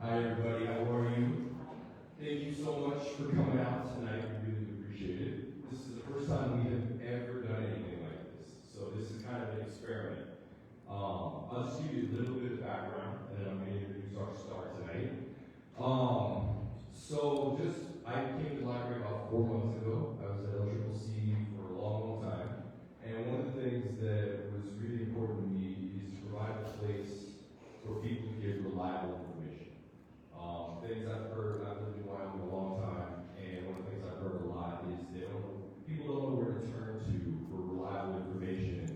Hi everybody, how are you? Thank you so much for coming out tonight. We really appreciate it. This is the first time we have ever done anything like this, so this is kind of an experiment. I'll just give you a little bit of background, and then I'm going to introduce our star tonight. I came to the library about 4 months ago. I was at LCCC for a long time, and one of the things that was really important to me is to provide a place for people to get reliable information. Things I've heard, I've lived in Wyoming a long time, and one of the things I've heard a lot is people don't know where to turn to for reliable information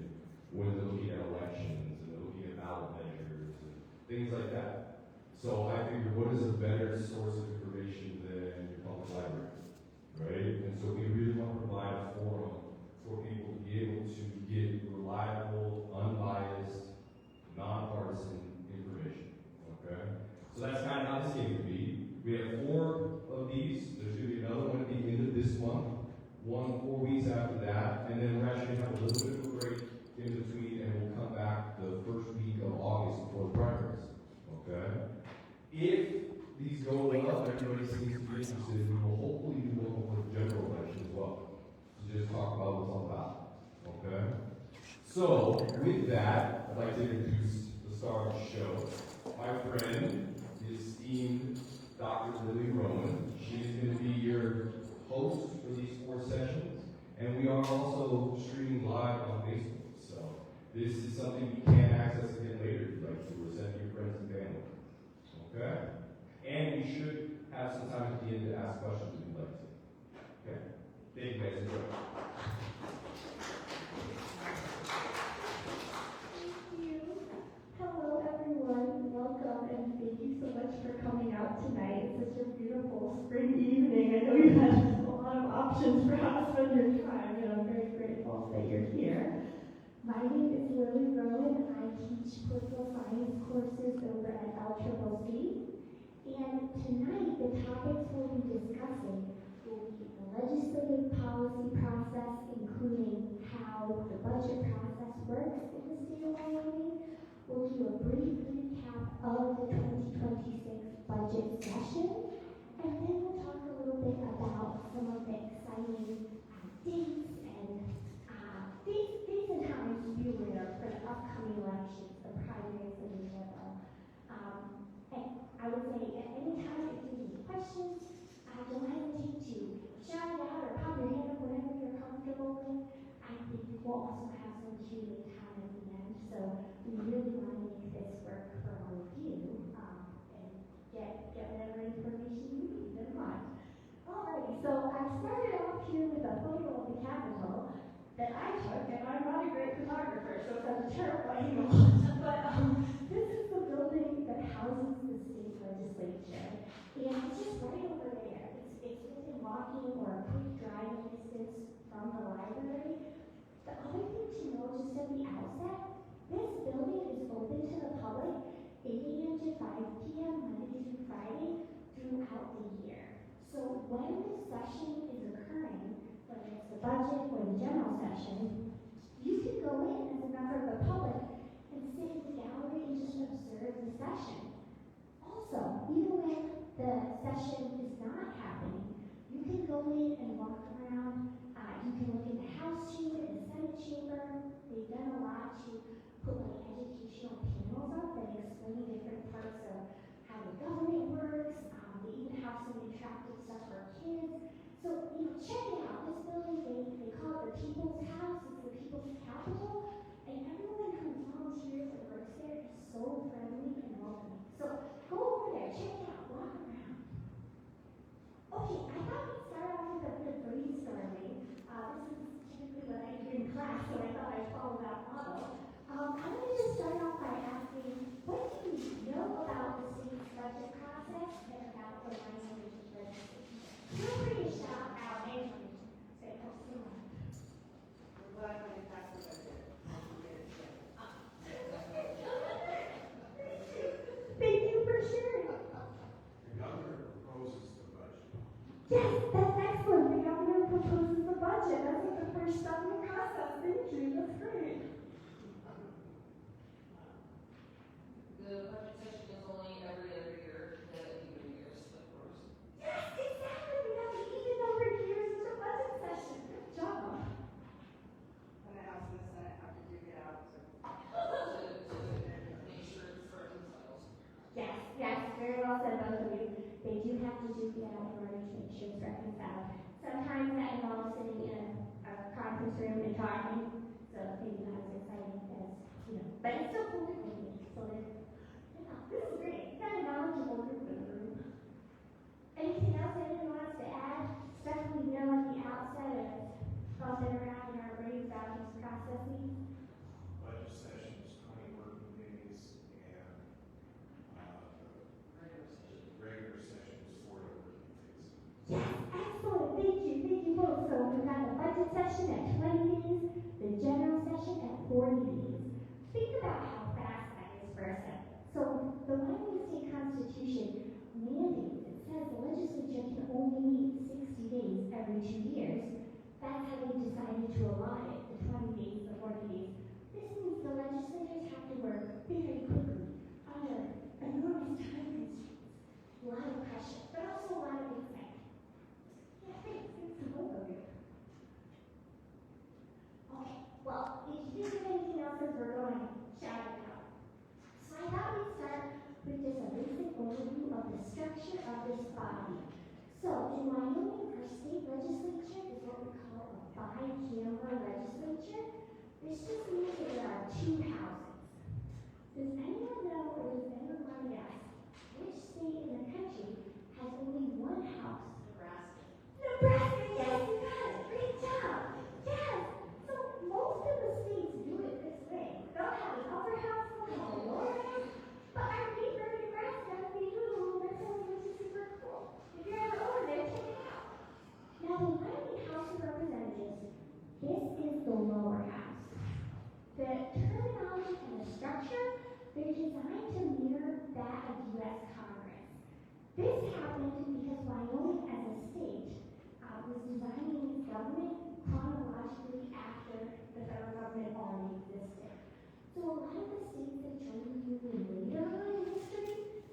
when they're looking at elections and they're looking at ballot measures and things like that. So I figured, what is a better source of information than your public library, right? And so we really want to provide a forum for people to be able to get reliable, unbiased, nonpartisan information, okay? So that's kind of how this came to be. We have 4 of these. There's going to be another one at the end of this month, 4 weeks after that, and then we're actually going to have a little bit of a break in between, and we'll come back the first week of August before the primaries, okay? If these go well, everybody seems to be interested, we will hopefully do one for the general election as well. So just talk about what it's all about, okay? So, with that, I'd like to introduce the star of the show, my friend, the esteemed Dr. Lily Rowen. She is going to be your host for these 4 sessions, and we are also streaming live on Facebook. So, this is something you can access again later if you'd like to, or send to your friends and family. Okay? And we should have some time at the end to ask questions if you'd like to. Okay? Thank you guys. Enjoy. Thank you. Hello, everyone. Welcome, and thank you so much for coming out tonight. It's such a beautiful spring evening. I know you had a lot of options for how to spend your time, and I'm very grateful that you're here. My name is Lily Rowen. I teach political science courses over at LCCC. And tonight, the topics we'll be discussing will be the legislative policy process, including how the budget process works in the state of Wyoming. We'll do a brief recap of the 2026 budget session, and then we'll talk a little bit about some of the exciting dates and dates and times to be aware for the upcoming elections, the primaries and the general. And I would say at any time if you have any questions, don't hesitate to shout it out or pop your hand up whenever you're comfortable with. I think we'll also have some Q&A time at the end, so we really want to make this work for all of you and get whatever information you need in mind. Alrighty, so I started off here with a photo of the Capitol that I took, and I'm not a great photographer, so it's a terrible angle. But this is the building that houses the state legislature, and it's just right over there. It's within walking or a quick driving distance from the library. The other thing to know, just at the outset, this building is open to the public 8 a.m. to 5 p.m. Monday through Friday throughout the year. So when this session is occurring, whether it's the budget or the general session, you can go in as a member of the public and sit in the gallery and just observe the session. Also, even when the session is not happening, you can go in and walk around. You can look in the House chamber and the Senate chamber. They've done a lot to put like educational panels up that explain different parts of how the government works. They even have some interactive stuff for kids. So, check it out. This building, they call it the People's House. It's the People's Capital. And everyone who volunteers and works there is so friendly and welcoming. So, go over there. Check it out. Walk around. Okay, I thought we'd start off with a bit of brainstorming. This is typically what I do in class, so I thought I'd follow that model. I'm going to just start off by asking, what do you know about the state's budget process and about the Wyoming legislature? Feel free to shout out anything. Say, oh, someone. We're glad when you pass the budget. Thank you for sharing. The governor proposes the budget. Yes, that's excellent. The governor proposes the budget. That's like the first step in the process. Thank you. That's great. The budget session is only every other year. The they do have to duke it out in order to make sure it's reconciled. Sometimes that involves sitting in a conference room and talking, so maybe not as exciting as, but it's still politically neat. So this is great. You've got a knowledgeable group in the room. Anything else anyone wants to add? Stuff we know at the outset of buzzing around in our brains about these processes? Budget sessions, 20 working days, and regular sessions, 40 working days. Yes, excellent. Thank you. Thank you both. So we've got the budget session at 20 days, the general session at 40 days. Think about how fast that is for a second. So the Wyoming State Constitution mandates, it says the legislature can only meet 60 days every 2 years. That's how they decided to allot it, the 20 days, the 40 days. This means the legislators have to work very quickly under enormous time constraints. A lot of pressure, but also a lot of excitement. Yeah, thanks. Thanks to both of you. Okay, well, if you didn't have anything else as we're going, shout it out. So I thought we'd start with just a basic overview of the structure of this body. So in Wyoming, our state legislature is what we call a bicameral legislature. This just means that there are two houses. Does anyone know, or does anyone want to guess, which state in the country has only one house? Nebraska. Nebraska, yes, you got it. Great job. Yes. So most of the states do it this way. They'll have an upper house, they'll have a lower house. But our neighbor Nebraska, we do, which is super cool. If you're ever over there, check it out. Now the Wyoming House of Representatives, this is the lower house. The terminology and the structure, they're designed to mirror that of U.S. Congress. This happened because Wyoming as a state was designing its government chronologically after the federal government already existed. So a lot of the states that joined the Union later on in history,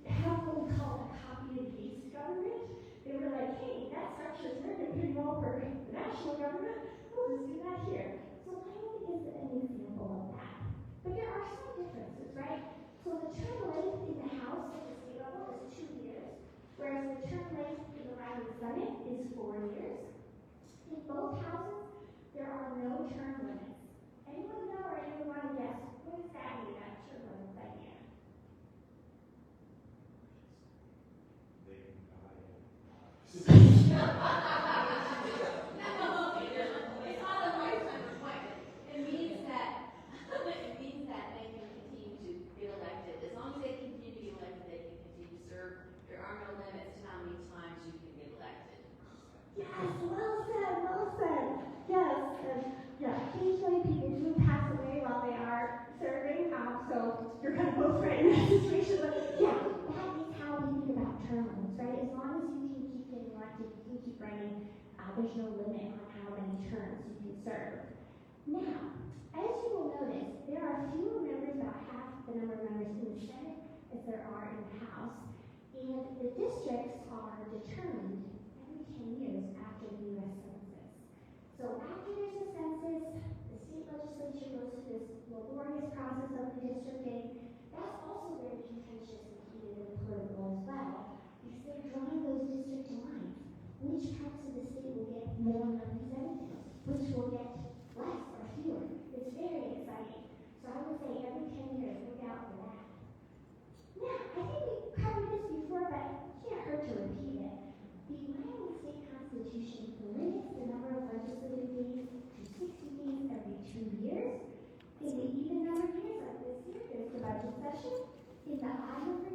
they have what we call a copy and paste government. They were like, hey, that structure is working pretty well for the national government, we'll just do that here. So Wyoming is an example of that. But there are some differences, right? So the term length in the House at the state level is 2 years, whereas the term length in the Wyoming Senate is 4 years. In both houses, there are no term limits. Anyone know or anyone want to guess what does that mean, that term limits idea? They can die. It's not a lifetime appointment. It means that they can continue to get elected. As long as they continue to get elected, they can continue to serve. There are no limits to how many times you can get elected. Yes, well said, well said. Yes, and occasionally people do pass away while they are serving, so you're kind of both right in that situation. But yeah, that is how we think about term limits, right? As long as you can keep getting elected, you can keep running, there's no limit on how many terms you can serve. Now, as you will notice, there are fewer members, about half the number of members in the Senate as there are in the House, and the districts are determined every 10 years after the U.S. Census. So after there's a census, the state legislature goes through this laborious process of redistricting. That's also very contentious and heated and political as well, because they're drawing those district lines. Which parts of the state will get more representatives? Which will get less or fewer? It's very exciting. So I would say every 10 years, look out for that. Now, I think we covered this before, but it can't hurt to repeat it. The Wyoming State Constitution limits the number of legislative days to 60 days every 2 years. In the even numbered years like this year, there's the budget session. In the odd numbered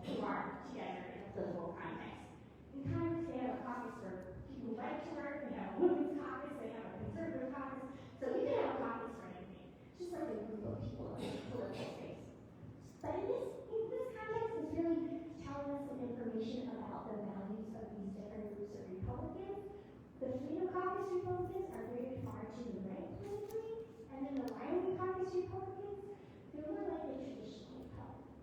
who are together in a political context. In Congress, they have a caucus for people who like to work, they have a women's caucus, they have a conservative caucus, so you can have a caucus for anything, just like a group of people in a political space. But in this context, it's really telling us some information about the values of these different groups of Republicans. The Freedom Caucus Republicans are very far to the right politically, and then the Wyoming Caucus Republicans, they're more like the traditional Republicans.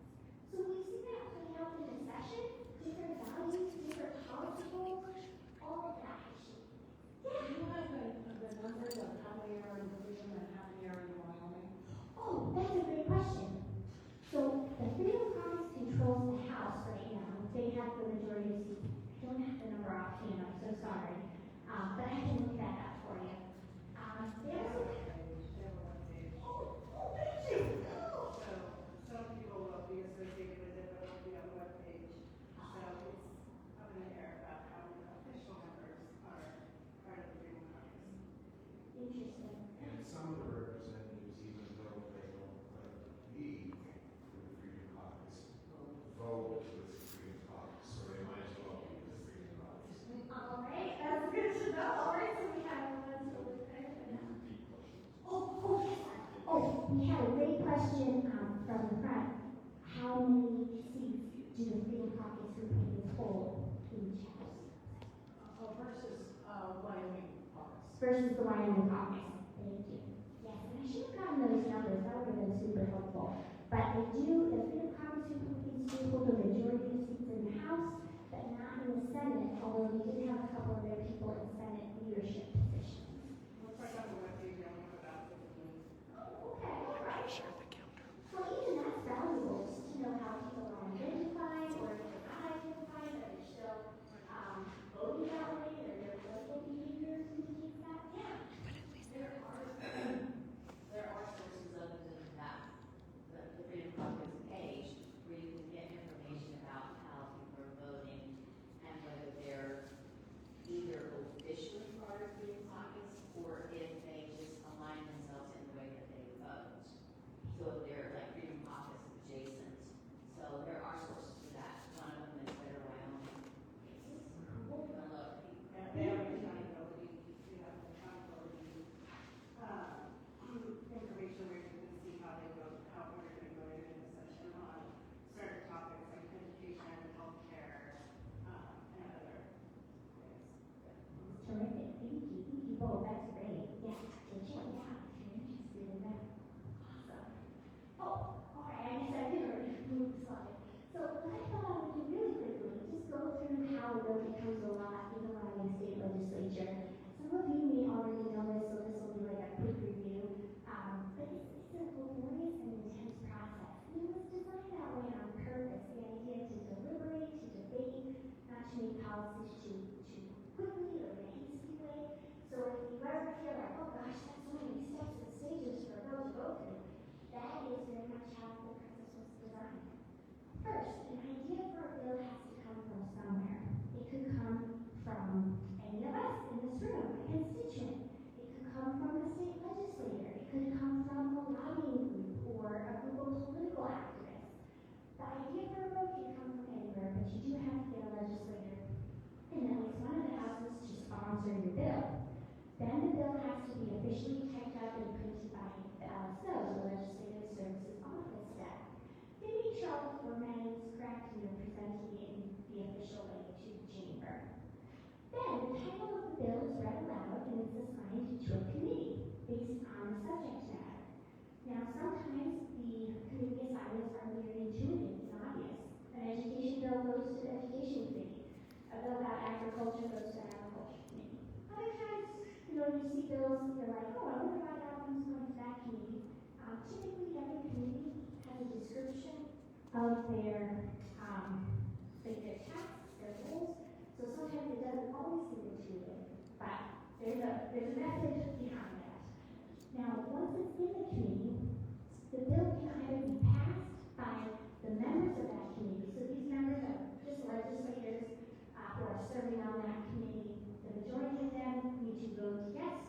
So we see that play out in the session, different values, different policy goals, all of that actually. Yeah. Do you have the numbers of how many are in Freedom and how many are in Wyoming? Oh, that's a great question. So the Freedom Caucus controls the House right now. They have the majority of seats. I don't have the number offhand, I'm so sorry. But I can look that up for you. They also... Oh, thank you. Oh. So some people will be associated with it, but it'll be on the webpage. So it's up in the air about how the official members are part of the Freedom Caucus. Interesting. And some of the representatives, even though they don't lead with the Freedom Caucus, vote with the Freedom Caucus, so they might as well be with the Freedom Caucus. All right, that's good to know. All right, so we have one to look at. Oh, yes. Oh, we had a great question from the front. How many seats do the Freedom Caucus Republicans hold in each house? Versus Wyoming Caucus. Versus the Wyoming Caucus. Thank you. Yes, and I should have gotten those numbers. That would have been super helpful. But they do, the Freedom Caucus Republicans do hold the majority of seats in the House, but not in the Senate, although we did have a couple of their people in Senate leadership positions. Looks like on the webpage, I only have about 15. Oh, okay, all right. Well, even that's valuable, just to know how people are identified, or if they're not identified, that they're still voting that way, or their political behavior indicates that. Yeah. There are sources other than that, the Freedom Caucus page, where you can get information about how people are voting and whether they're either officially part of Freedom Caucus or if they just align themselves in the way that they vote. So if they're like Freedom Caucus adjacent. So there are sources for that. One of them is Better Wyoming. We're gonna look. And they have accountability, we have accountability, information where you can see how they vote, how we're going to go in the session on certain topics like education, healthcare, and other things. Terrific. Thank you both. That's great. Yeah. Teaching. Yeah. If you're interested in that. Awesome. Oh, all right. I guess I did already move the slide. So what I thought I would do really quickly, just go through how a bill becomes a law in the Wyoming State Legislature. Some of you may already know this, so this will be like a quick review. But it's a laborious and intense process. And it was designed that way on purpose. The idea to deliberate, to debate, not to make policies too quickly or in a hasty way. So if you ever feel like, oh gosh, that's so many steps and stages for a bill to go through, that is very much how the process was designed. First, an idea for a bill has to come from somewhere. It could come from any of us in this room, a constituent. It could come from a state legislator. It could come from a lobbying group or a group of political activists. The idea for a bill can come from anywhere, but you do have to get a legislator in at least one of the houses to sponsor your bill. Then the bill has to be officially typed up and printed by the LSO, the Legislative Services Office staff. They make sure all the formatting is correct and you're presenting it in the official way to the chamber. Then the title of the bill is read aloud and it's assigned to a committee based on the subject matter. Now sometimes the committee assignments are very intuitive and obvious. An education bill goes to the education committee. A bill about agriculture goes to the agriculture committee. Other times, you see bills, they're like, oh, I wonder why that one's going to that committee. Typically, every committee has a description of their tasks, their goals. So sometimes it doesn't always seem intuitive, but there's a method behind that. Now, once it's in the committee, the bill can either be passed by the members of that committee. So these members are just legislators who are serving on that committee. The majority of them need to vote yes to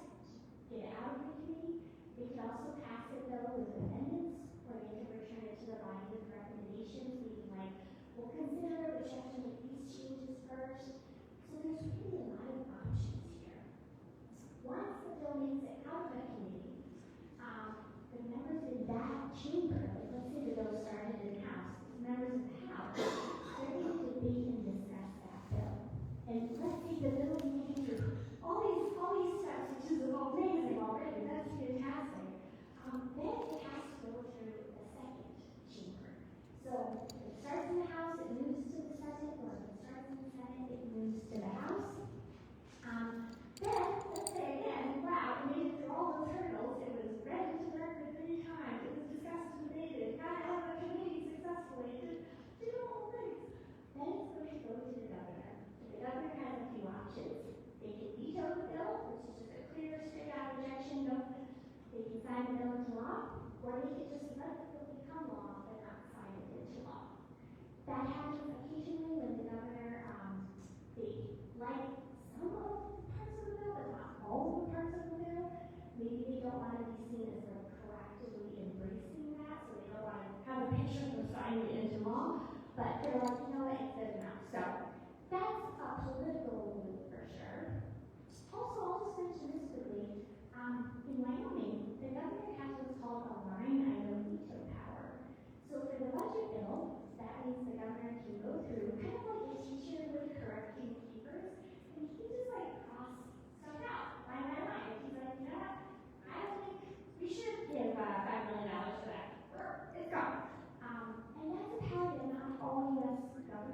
get it out of the committee. They could also pass the bill with amendments, or they could return it to the body with recommendations, meaning like, we'll consider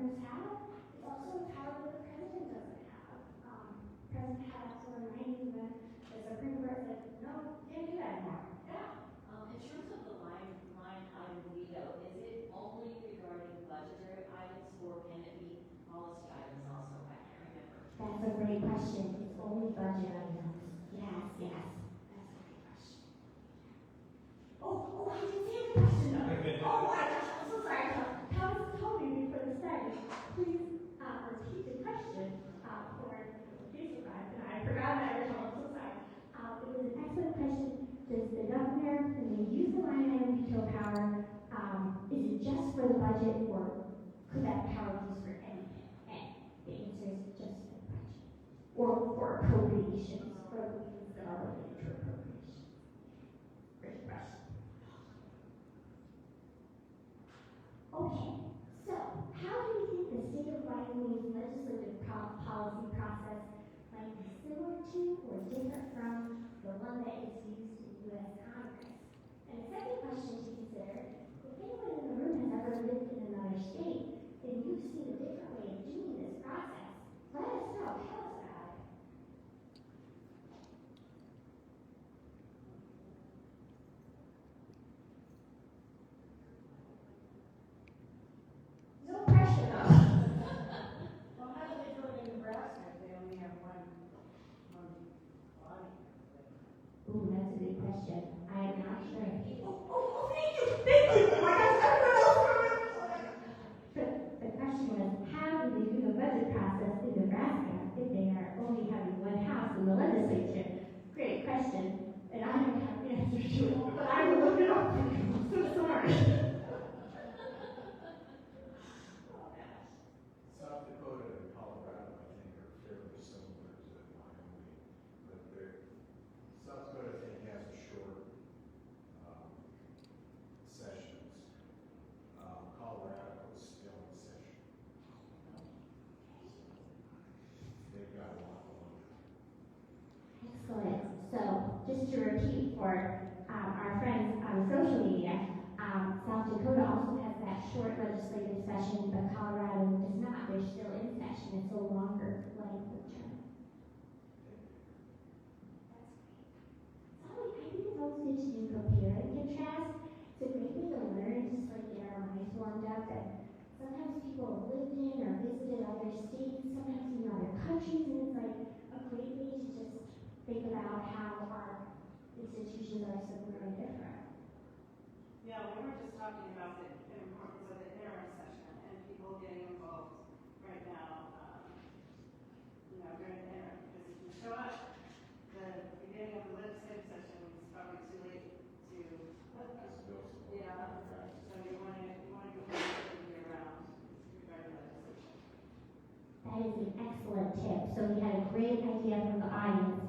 governors have. It's also a power that the president doesn't have. President had to remind you that the Supreme Court said, no, you can't do that anymore. Yeah. In terms of the line item veto, is it only regarding budgetary items or can it be policy items also? I can't remember. That's a great question. It's only budget items. Yes, yes. That's a great question. Oh, I didn't see the question though. Oh my gosh, I'm so sorry. Thomas told me before the study. Please repeat the question for case surprise, and I forgot that I was told. I'm so sorry. It was an excellent question. Does the governor, when they use the line item veto power, is it just for the budget or could that power be used for anything? And the answer is just for the budget. Or for appropriations, for the things that are related to appropriations. Great question. Okay, so how do you think the state of Wyoming's legislative policy process might be similar to or different from the one that is used in the U.S. Congress? And the second question to consider, if anyone in the room has ever lived in another state, and you've seen a different way of doing this process, let us know. Tell us about it. No pressure though. Well, how do they do it in Nebraska if they only have one body? Ooh, that's a good question. I am not sure. Oh, thank you. Thank you. Oh my gosh, everyone else. The question was, how do they do the budget process in Nebraska if they are only having one house in the legislature? Great question. And I don't have the answer to it, but I will look it up for you. I'm so sorry. South Dakota and Colorado, I think, are fairly similar to Wyoming, but South Dakota, I think, has a short sessions. Colorado is still in session. They've got a lot longer. Excellent. So, just to repeat for our friends on social media, South Dakota also has that short legislative session, but Colorado does not. They're still in session. It's a longer length of term. That's great. I think it's always good to do compare and contrast. It's a great way to learn, just like get our minds warmed up. And sometimes people have lived in or visited other states, sometimes even other countries, and it's like a great way to just think about how our institutions are similar and different. Yeah, we were just talking about the importance of the interim session and people getting involved right now, during the interim. Because if you show up the beginning of the legislative session, it's probably too late to, yeah. So you want to go year round regarding legislation. That is an excellent tip. So we had a great idea from the audience.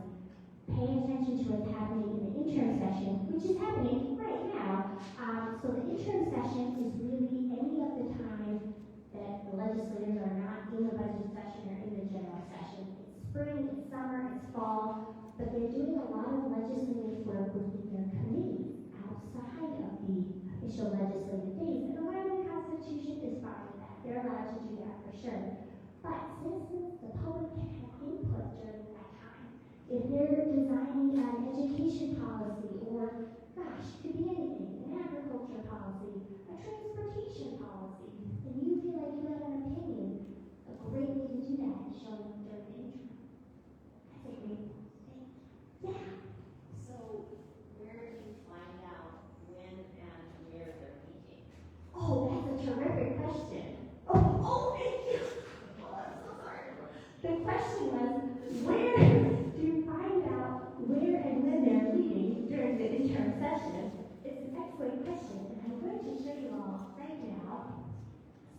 Pay attention to what's happening in the interim session, which is happening right now. So the interim session is really any of the time that the legislators are not in the budget session or in the general session. It's spring, it's summer, it's fall, but they're doing a lot of legislative work within their committees outside of the official legislative days. And the Wyoming Constitution is fine with that. They're allowed to do that for sure. But citizens, the public can have input during that time. If they're designing an education policy or, gosh, it could be anything, an agriculture policy, a transportation policy, and you feel like you have an opinion, a great way to do that is showing up during the interim. That's a great thing. Yeah. So where do you find out when and where they're meeting? Oh, that's a terrific question. Oh, thank you. Oh, I'm so sorry. The question was, where do you find out where and when they're meeting during the interim session? It's an excellent question, and I'm going to show you all right now.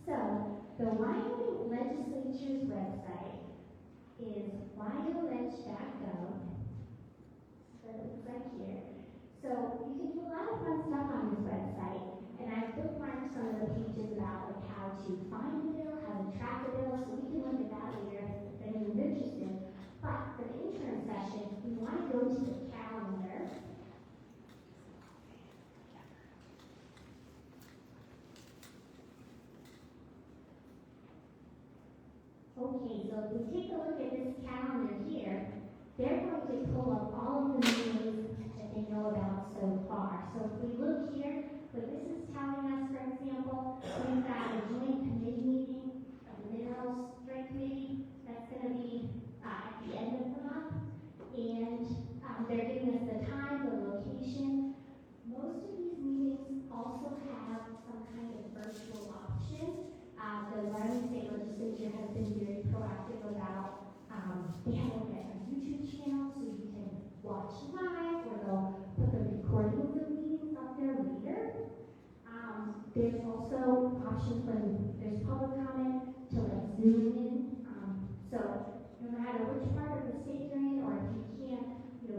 So, the Wyoming Legislature's website is wyoleg.gov. So it looks like here. So you can do a lot of fun stuff on this website, and I've bookmarked some of the pages about like how to find the bill, how to track the bill, so we can look at that later if anyone's interested. But for the interim session, we want to go to the calendar. Okay, so if we take a look at this calendar here, they're going to pull up all of the meetings that they know about so far. So if we look here, what this is telling us, for example, we've got a joint committee meeting of the Minerals Joint Committee. That's going to be at the end of the month. And they're giving us the time, the location. Most of these meetings also have some kind of virtual option. The Laramie State Legislature has been very proactive about, they have like a YouTube channel so you can watch live, or they'll put the recordings of meetings up there later. There's also options when there's public comment to like Zoom in. So no matter which part of the state you're in, or if you can't,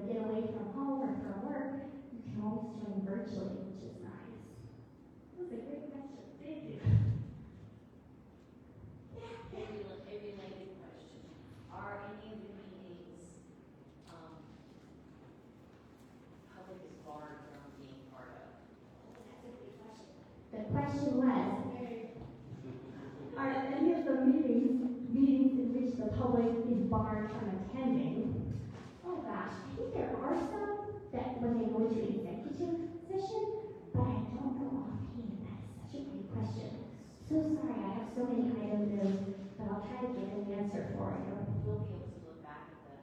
get away from home or from work, you can always join virtually, which is nice. That was a great question. Thank you. A related question. Are any of the meetings, public is barred from being part of? That's a good question. The question was, are any of the meetings in which the public is barred from attending? Oh gosh, I think there are some that when they go to executive session, but I don't know offhand. That is such a great question. So sorry, I have so many items notes, but I'll try to get an answer for you. We'll be able to look back at the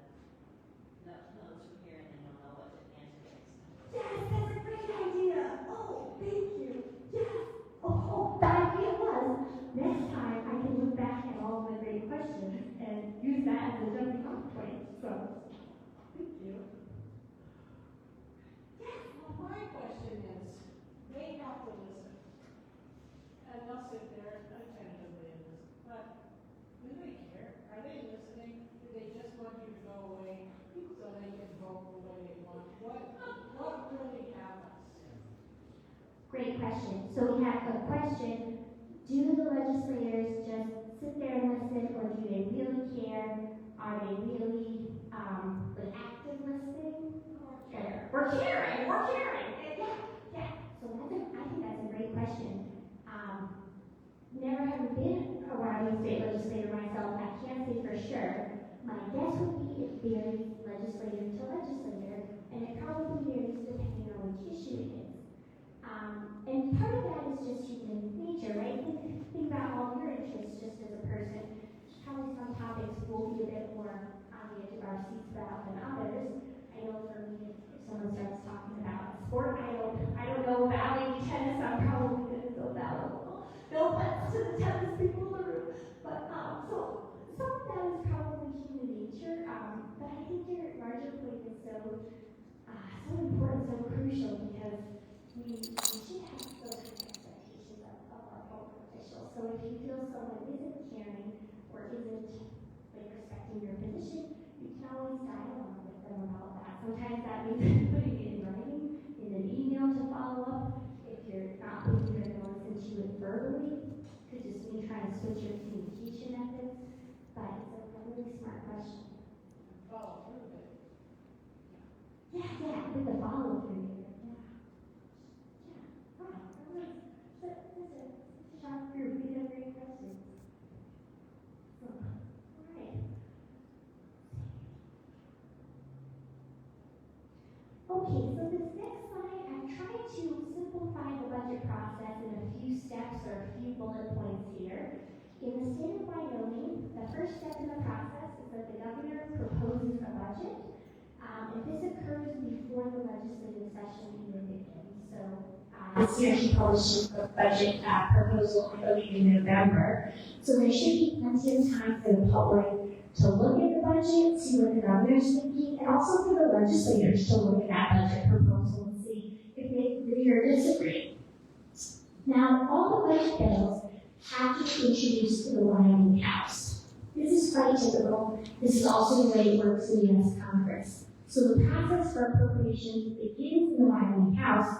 notes from here, and then you'll know what to answer next. Yes, that's a great idea. Oh, thank you. Yes. Oh, the idea was next time I can look back at all the great questions and use that as a jumping off point. So, thank you. Well, my question is, they have to listen. And they'll sit there attentively and listen. But do they care? Are they listening? Do they just want you to go away so they can vote the way they want? What really happens? Great question. So we have a question, do the legislators just sit there and listen, or do they really care? Are they really like active listening? We're caring. Yeah. So I think that's a great question. Never having been a Wyoming state legislator myself, I can't say for sure. My guess would be it varies legislator to legislator, and it probably varies depending on which issue it is. And part of that is just human nature, right? Think about all your interests just as a person. Probably some topics will be a bit more on the edge of our seats about than others. I know for me, if someone starts talking about sport, I don't know about tennis, I'm probably going to go that level. No offense to the tennis people in the room. But so some of that is probably human nature. But I think your larger point is so important, so crucial, because we should have those kind of expectations of our public officials. So if you feel someone isn't caring or isn't like respecting your position, you can always dialogue with them about that. Sometimes that means putting it in writing, in an email to follow up. If you're not thinking they're going to listen to it verbally, could just mean trying to switch your communication methods. But it's a really smart question. Follow through with it. Yeah, with the follow through here. Wow, that's a sharp group. We have great questions. So, all right. Okay, so this next slide, I'm trying to simplify the budget process in a few steps or a few bullet points here. In the state of Wyoming, the first step in the process is that the governor proposes a budget, and this occurs before the legislative session even begins. So this year she published the budget proposal early in November. So there should be plenty of time for the public to look at the budget, see what the governor's thinking, and also for the legislators to look at that budget proposal and see if they agree or disagree. Now, all the budget bills have to be introduced to the Wyoming House. This is quite typical. This is also the way it works in the U.S. Congress. So the process for appropriations begins in the Wyoming House,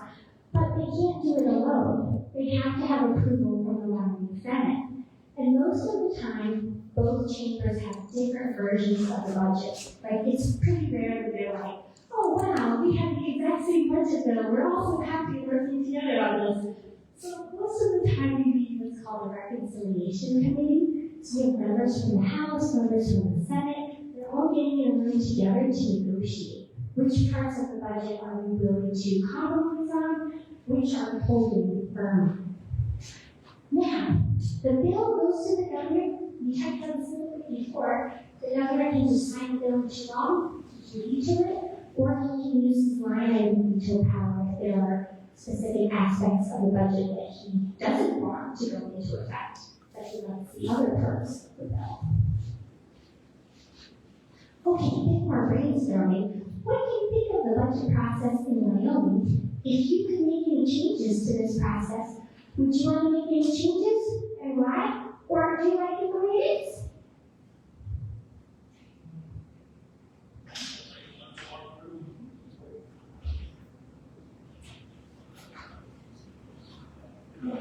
but they can't do it alone. They have to have approval from the Wyoming Senate. And most of the time, both chambers have different versions of the budget. Like, it's pretty rare that they're like, oh wow, we have the exact same budget bill. We're all so happy working together on this. So most of the time we meet what's called a reconciliation committee So we have members from the House, members from the Senate, they're all getting in a room together to negotiate. Which parts of the budget are we willing to compromise on? Which are we holding firm? Now, the bill goes to the governor. We talked about this a little bit before. The governor can just sign the bill into law, he can veto it, or he can use his line item veto power if there are specific aspects of the budget that he doesn't want to go into effect, such as the other parts of the bill. Okay, a bit more brainstorming. What do you think of the budget process in Wyoming? If you could make any changes to this process, would you want to make any changes, and why? Or do you like it the way it is?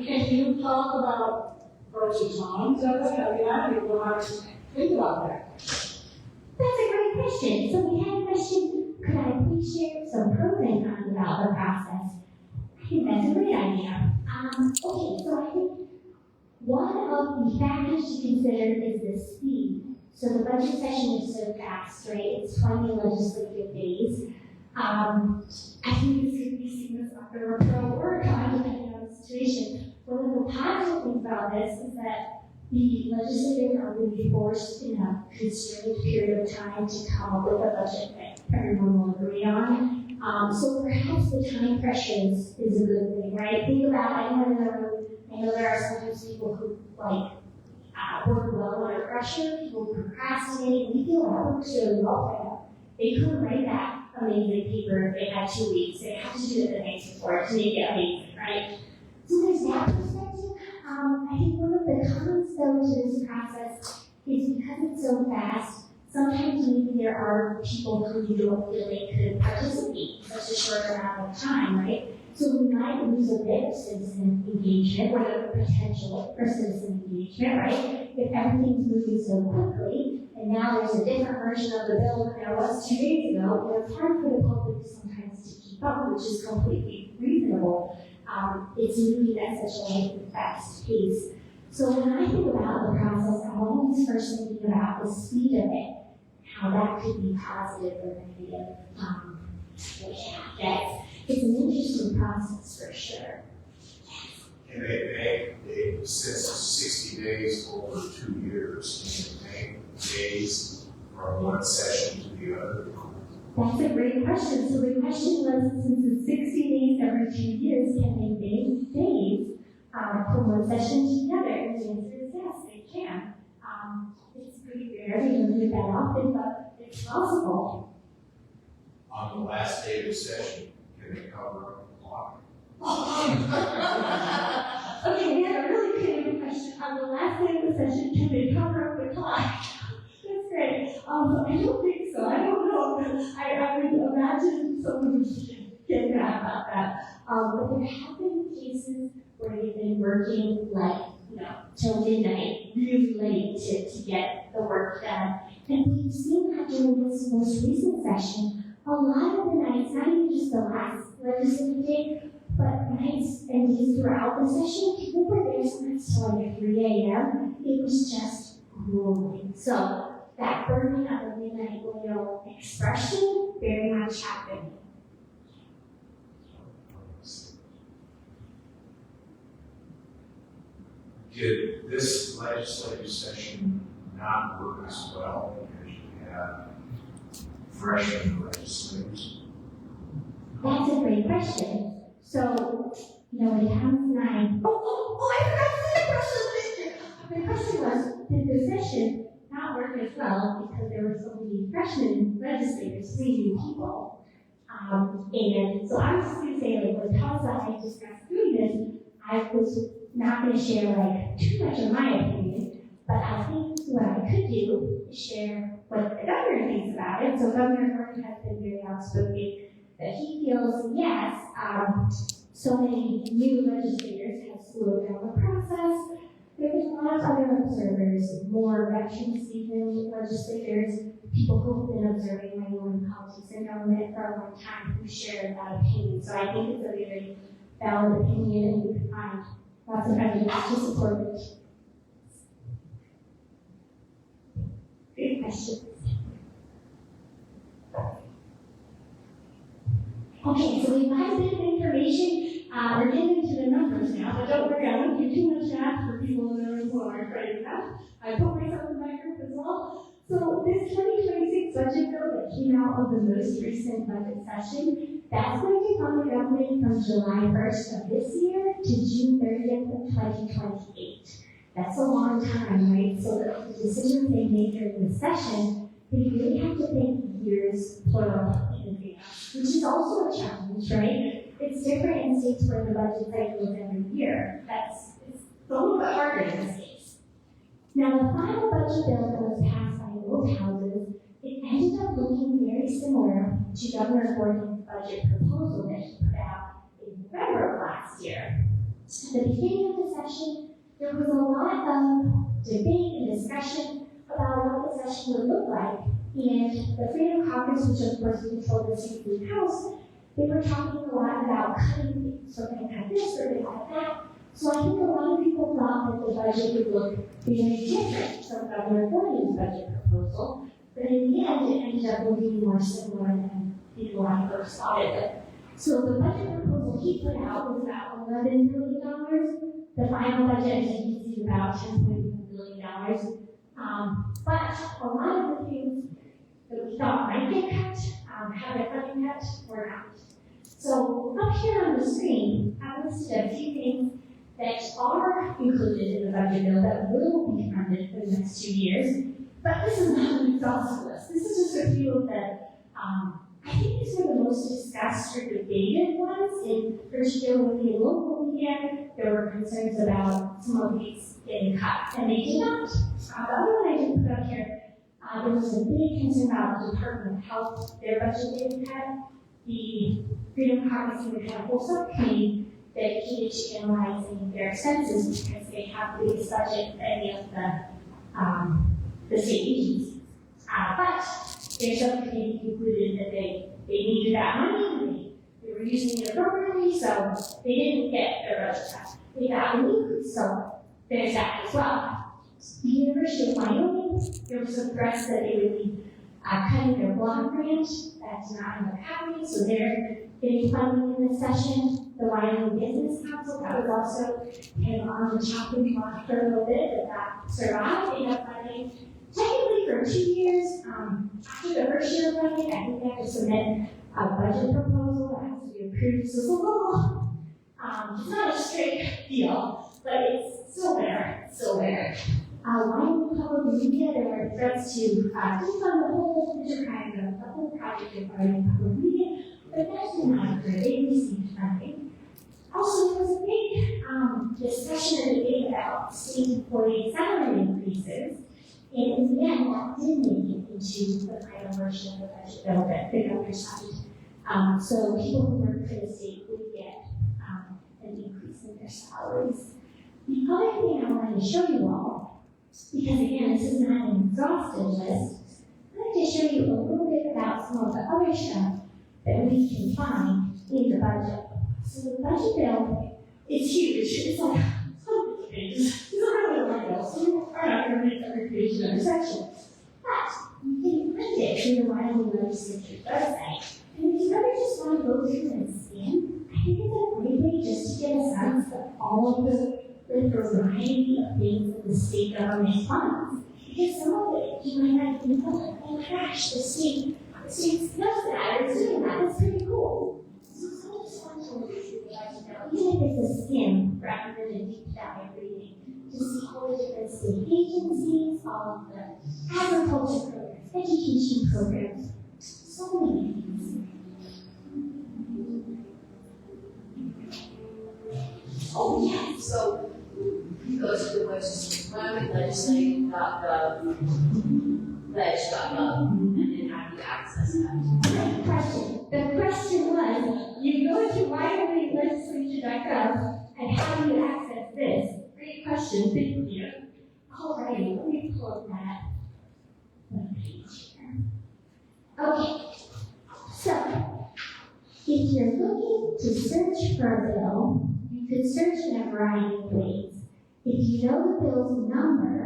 Can you talk about pros and cons of it? I mean, I don't know how to think about that. That's a great question. So we had a question, could I please share some pros and cons about the process? I think that's a great idea. Okay, so I think one of the factors to consider is the speed. So the budget session is so fast, right? It's 20 legislative days. I think this could be seen as either a pro or a con, depending on the situation. One of the positive things about this is that the legislators are going to be forced in a constrained period of time to come up with a budget that everyone will agree on. So perhaps the time pressure is a good thing, right? Think about, I know there are sometimes people who work well under pressure, people procrastinate, and we feel that works really well for them. They couldn't write that amazing paper if they had 2 weeks. They have to do it the night before to make it amazing, right? So there's that perspective. I think one of the cons, though, to this process is because it's so fast, sometimes maybe there are people who you don't feel they could participate in such a short amount of time, right? So we might lose a bit of citizen engagement, or the potential for citizen engagement, right? If everything's moving so quickly, and now there's a different version of the bill than there was 2 days ago, it's hard for the public sometimes to keep up, which is completely reasonable. It's moving at such a fast pace. So when I think about the process, I'm always first thinking about the speed of it, how that could be positive or negative. It's an interesting process for sure. And they since 60 days over 2 years, can they make days from one session to the other? That's a great question. So the question was, since it's 60 days every 2 years, can they make days from one session to the other? And the answer is yes, they can. It's pretty rare, we don't do that often, but it's possible. On the last day of the session, can they cover up the clock? Okay, we have a really creative question. On the last day of the session, can they cover up the clock? That's great. I don't think so. I don't know. I would imagine someone would get mad about that. But there have been cases where they've been working till midnight, really late to get the work done. And we've seen that during this most recent session, a lot of the nights, not even just the last legislative day, but nights and days throughout the session, people were there sometimes till like 3 a.m. It was just grueling. So that burning of the midnight oil expression very much happened. Did this legislative session not work as well because you had freshman legislators? That's a great question. So, when Thomas and I, I forgot to say the question. The question was, did the session not work as well because there were so many freshman legislators, 3 new people? And so I was just going to say, when Thomas and I discussed doing this, I was not going to share too much of my opinion, but I think what I could do is share what the governor thinks about it. So Governor Gordon has been very outspoken that he feels, yes, so many new legislators have slowed down the process. There's a lot of other observers, more veterans, even legislators, people who have been observing Wyoming politics and government for a long time who share that opinion. So I think it's a very valid opinion, and you can find lots of evidence to support it. questions? Okay, so we've got a bit of information. We're getting into the numbers now, but don't worry, I won't give too much math for people in the room who aren't writing math. I put myself in my group as well. So this 2026 budget bill that came out of the most recent budget session, that's going to fund the government from July 1st of this year to June 30th of 2028. That's a long time, right? So the decisions they make during the session, they really have to think years plural in advance, which is also a challenge, right? It's different in states where the budget cycle is every year. It's a little bit harder in this case. Now, the final budget bill that was passed by both houses, it ended up looking very similar to Governor Gordon's budget proposal that he put out in November of last year. At the beginning of the session, there was a lot of debate and discussion about what the session would look like. And the Freedom Caucus, which of course controlled the state food house, they were talking a lot about cutting things. So we're going to cut this, we're going to cut that. So I think a lot of people thought that the budget would look very different from Governor Gordon's budget proposal. But in the end, it ended up looking more similar than people I first thought it would. So the budget proposal he put out was about $11 billion. The final budget, as you can see, is about $10.1 billion. But a lot of the things that we thought might get cut, have their funding cut, or not. So up here on the screen, I've listed a few things that are included in the budget bill that will be funded for the next 2 years. But this is not an exhaustive list. This is just a few of the, I think these were the most discussed or debated ones, in particular with the local media. There were concerns about some of these getting cut, and they did not. The other one I didn't put up here, there was a big concern about the Department of Health, their budget getting cut. The Freedom Caucus even had a whole subcommittee dedicated to analyzing their expenses because they have the biggest budget of any of the state agencies. But their subcommittee concluded that they needed that money, they were using it appropriately, so they didn't get their budget cut. They got an increase, so there's that as well. The University of Wyoming, there was some press that they would be cutting their block grant. That's not end up happening, so they're getting funding in this session. The Wyoming Business Council, that was also kind of on the chopping block for a little bit, but that survived. They have funding technically for 2 years. After the first year of funding, I think they have to submit a budget proposal that has to be approved. So it's a little, it's not a straight deal, but it's still there. It's still there. Wyoming Public Media, there were threats to defund the whole enterprise of the whole project of Wyoming Public Media, but that did not occur. They received funding. Also, there was a big discussion and debate about state employee salary increases, and in the end, that did make it into the final version of the budget bill that the governor signed. So people who work for the state would get an increase in their salaries. The other thing I wanted to show you all, because again, this is not an exhaustive list, I'd like to show you a little bit about some of the other stuff that we can find in the budget. So the budget bill is huge. It's like hundreds of pages. It's not really a bill, so we are not going to make every page another section. But you can print it through the Wyoming Legislative website. And if you ever just want to go through and scan, I think it's a great way just to get a sense of all of the variety of things that the state government funds. Because some of it, you might not even know, oh my gosh, the state does that, or is doing that, that's pretty cool. So I just want to look through the budget now, even if it's a skim rather than a deep dive reading, to see all the different state agencies, all of the agriculture programs, education programs, so many things. Oh, yeah, so you go to the website, WyomingLegislative.gov, ledge.gov, and then how do you access that? Great question. The question was, you go to WyomingLegislature.gov, and how do you access this? Great question, thank you. Alrighty, let me pull up that one page here. Okay, so if you're looking to search for a bill, you can search in a variety of ways. If you know the bill's number,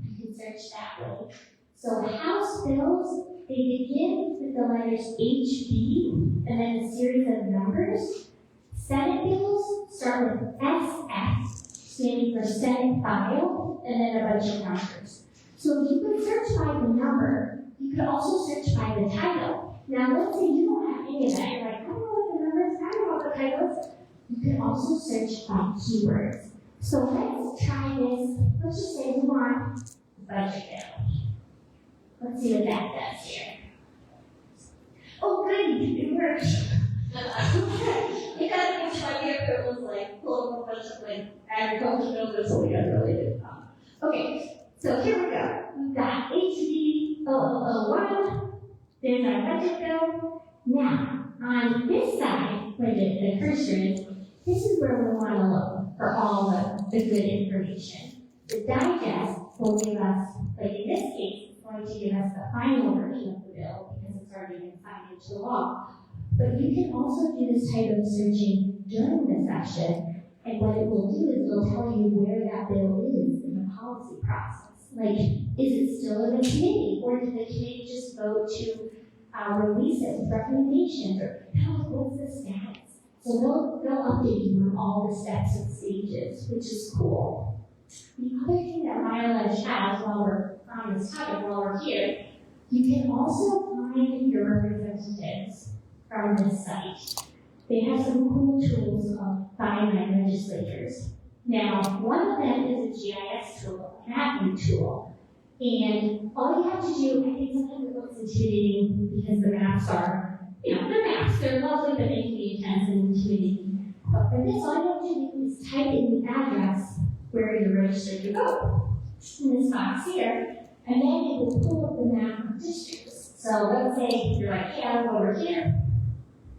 you can search that way. So House bills, they begin with the letters HB and then a series of numbers. Senate bills start with SF, standing for Senate file, and then a bunch of numbers. So you could search by the number. You could also search by the title. Now, let's say you don't have any of that. You're like, I don't know what the numbers, I don't know what the titles. You can also search by keywords. So let's try this. Let's just say we want budget bill. Let's see what that does here. Oh, good, it works. It kind of makes my ear if it was like pulling a bunch of like agriculture bills or something unrelated. Okay, so here we go. We've got HB 0001. There's our budget bill. Now, on this side, where the cursor is, this is where we want to look for all the good information. The digest will give us, like in this case, it's going to give us the final version of the bill because it's already been signed into law. But you can also do this type of searching during the session, and what it will do is it'll tell you where that bill is in the policy process. Like, is it still in the committee, or did the committee just vote to release it with recommendations, or what's the status? So they'll update you on all the steps and stages, which is cool. The other thing that Mileage has while we're on this topic, while we're here, you can also find your representatives from this site. They have some cool tools called Find My Legislators. Now, one of them is a GIS tool, a mapping tool. And all you have to do, I think sometimes it looks intimidating because the maps are, they're maps. They're lovely, but they can be intense and intimidating. But for this, all you have to do is type in the address where you're registered to vote in this box here, and then it will pull up the map of districts. So let's say you're like, hey, I'll go over here.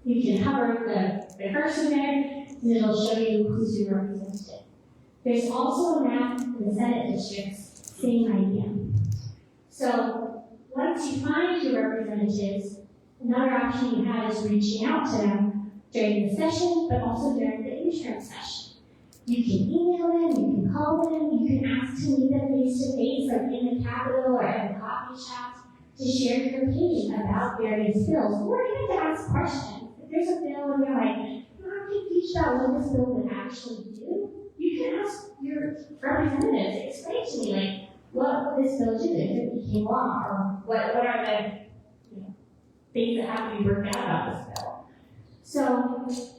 You can hover the cursor there, and it'll show you who's your representative. There's also a map for the Senate districts, same idea. So once you find your representatives, another option you have is reaching out to them during the session, but also during the interim session. You can email them, you can call them, you can ask to meet them face to face, like in the Capitol or at the coffee shop, to share your opinion about various bills, or even to ask questions. If there's a bill and you're like, I'm confused about what this bill would actually do, you can ask your representative to explain to me, like, what would this bill do if it became law, or what are the things that have to be worked out about this bill. So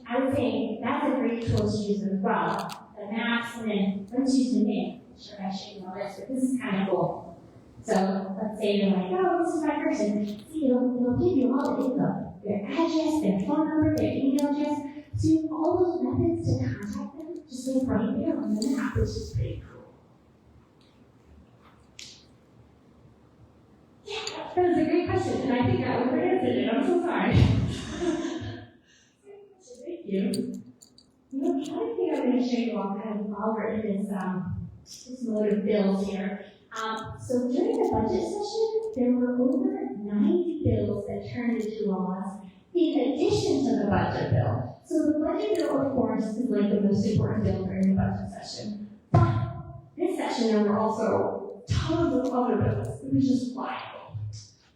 I would say that's a great tool to use as well. The maps, and then let's use the name. Sure, I should know this, but this is kind of cool. So let's say you're like, oh, this is my person. See, it'll give you all the info. Their address, their phone number, their email address. So you have all those methods to contact them, just like right there on the map, which is pretty cool. Yeah, that was a great question, and I think I over-answered it. I'm so sorry. Thank you. The other thing I'm going to show you all kind of while we're in this mode of bills here. So during the budget session, there were over 90 bills that turned into laws in addition to the budget bill. So the budget bill, of course, is like the most important bill during the budget session. But this session, there were also tons of other bills. It was just wild.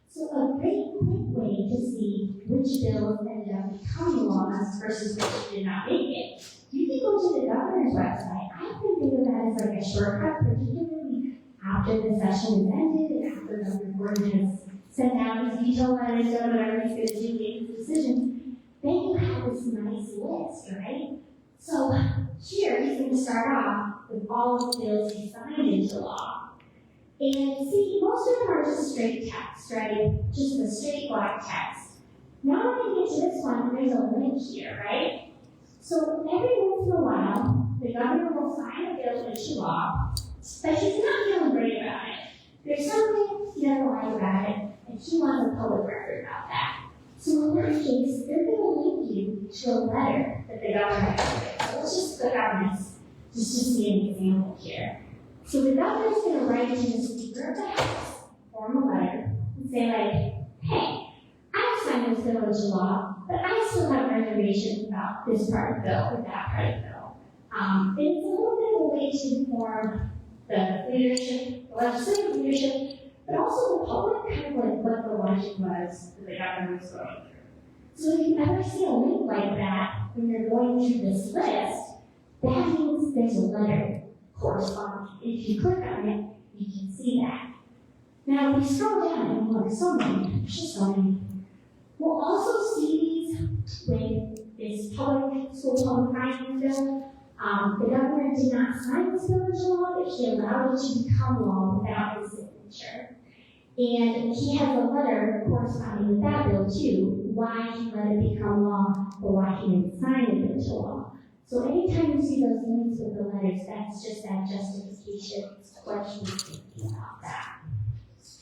So a great quick way to see which bills ended up becoming laws versus which did not make it, you can go to the governor's website. I can think of that as like a shortcut, particularly after the session is ended and after Governor Gordon has sent out his veto letters, done whatever he's going to do, make his decisions. Then you have this nice list, right? So here he's going to start off with all of the bills he signed into law. And see, most of them are just straight text, right? Just a straight black text. Now when we get to this one, there's a link here, right? So every once in a while, the governor will sign a bill into law, but he's not feeling great about it. There's something he doesn't like about it, and he wants a public record about that. So in that case, they're going to link you to a letter that the governor has written. So let's just click on this, just to see an example here. So the governor's going to write to the Speaker of the House, form a letter, and say like, hey, I signed this bill into law, but I still have reservations about this part of the bill or that part of the bill. And it's a little bit of a way to inform the leadership, the legislative leadership, but also the public election was that the governor was going through. So if you ever see a link like that when you're going through this list, that means there's a letter corresponding. If you click on it, you can see that. Now, if we scroll down and look, so many, there's just so many. We'll also see these with this public school public finance bill. The governor did not sign this bill into law, but he allowed it to become law without his signature. And he has a letter corresponding with that bill too, why he let it become law, or why he didn't sign it into law. So anytime you see those links with the letters, that's just that justification. It's questions thinking about that.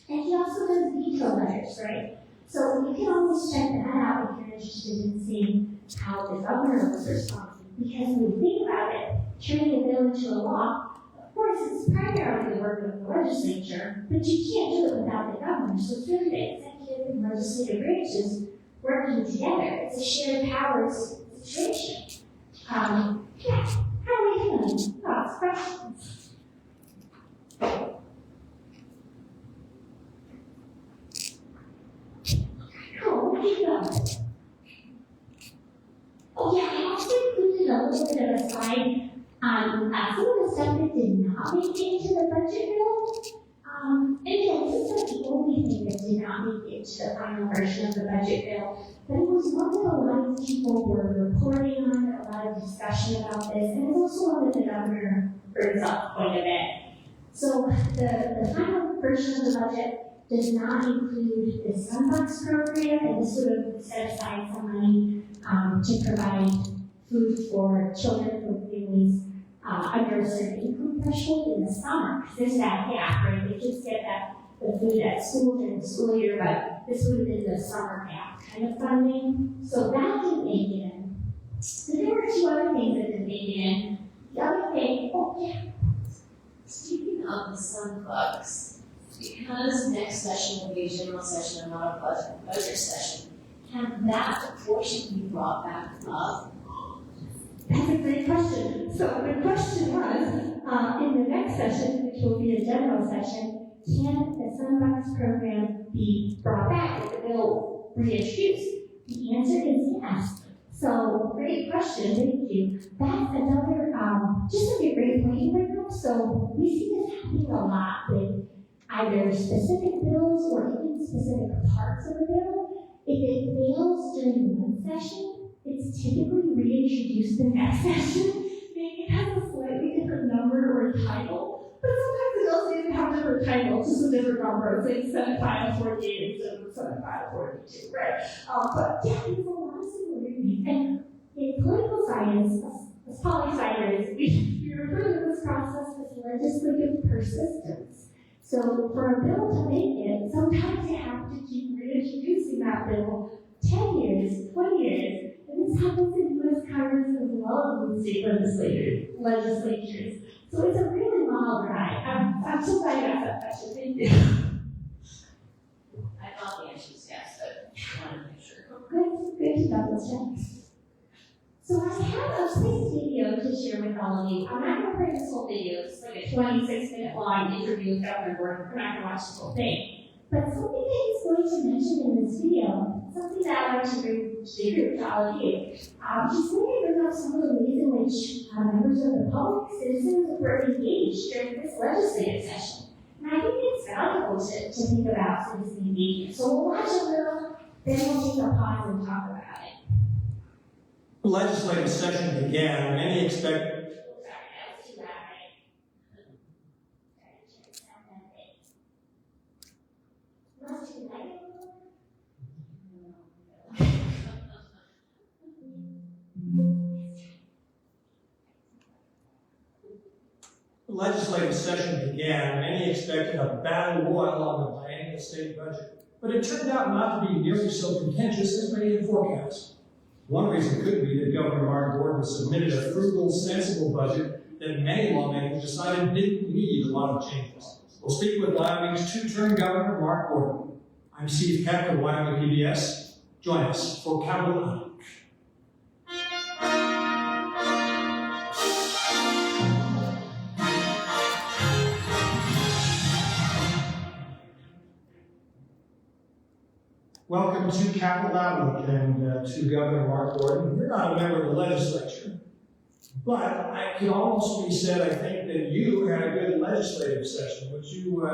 And he also does veto letters, right? So you can always check that out if you're interested in seeing how the governor was responding. Because when you think about it, turning a bill into a law, of course, it's primarily the work of the legislature, but you can't do it without the governor. So it's really the executive and legislative branches working together. It's a shared powers situation. How are we doing? Thoughts, questions? Cool, keep going. Oh yeah, I also included a little bit of a slide on some of the stuff that did not make it into the budget bill. And again, this is not the only thing that did not make it to the final version of the budget bill, but it was one that a lot of people were reporting on, a lot of discussion about this, and it's also one that the governor brings up quite a bit. So the final version of the budget does not include the Sunbox program, and this would have set aside some money to provide food for children from families under a certain income threshold in the summer. Because there's that gap, right? They just get the food at school during the school year, but this would have been the summer gap kind of funding. So that didn't make it in. So there were two other things that didn't make it in. The other thing, Speaking of the Sunbucks, because next session will be a general session and not a budget session, can that portion be brought back up? That's a great question. So the question was, in the next session, which will be a general session, can the Sunbox program be brought back if the bill reintroduced? The answer is yes. So great question, thank you. That's another, just like a great point you bring up. So we see this happening a lot with either specific bills or even specific parts of a bill. If it fails during one session, it's typically reintroduced the next session. Maybe it has a slightly different number or title, but sometimes it doesn't even have different titles, just a different number. It's like Senate File 48 instead of Senate File 42, right? But yeah, there's a lot of similarities. And in political science, as poli-sciers, we refer to this process as legislative persistence. So for a bill to make it, sometimes you have to keep reintroducing that bill 10 years, 20 years, and this happens in U.S. Congress as well as in state legislatures. So it's a really mild ride. I'm so glad you asked that question. Thank you. I thought the answer was yes, but I wanted to make sure. Good to double check. So I have a quick video to share with all of you. I'm not going to play this whole video. It's like a 26-minute long interview with Governor Gordon. We're not going to watch the whole thing. But something that he's going to mention in this video, something that I want to bring to the group to all of you. He's going to bring up some of the ways in which members of the public, citizens, were engaged during this legislative session. And I think it's valuable to think about citizen engagement. So we'll watch a little, then we'll take a pause and talk about it. The legislative session began. Many expect. The legislative session began. Many expected a battle royal on the biennial state budget, but it turned out not to be nearly so contentious as many had forecast. One reason could be that Governor Mark Gordon submitted a frugal, sensible budget that many lawmakers decided didn't need a lot of changes. We'll speak with Wyoming's two-term Governor, Mark Gordon. I'm Steve Keck of Wyoming PBS. Join us for Capitol Hill. Welcome to Capitol Outlook and to Governor Mark Gordon. You're not a member of the legislature, but it can almost be said, I think, that you had a good legislative session. Would you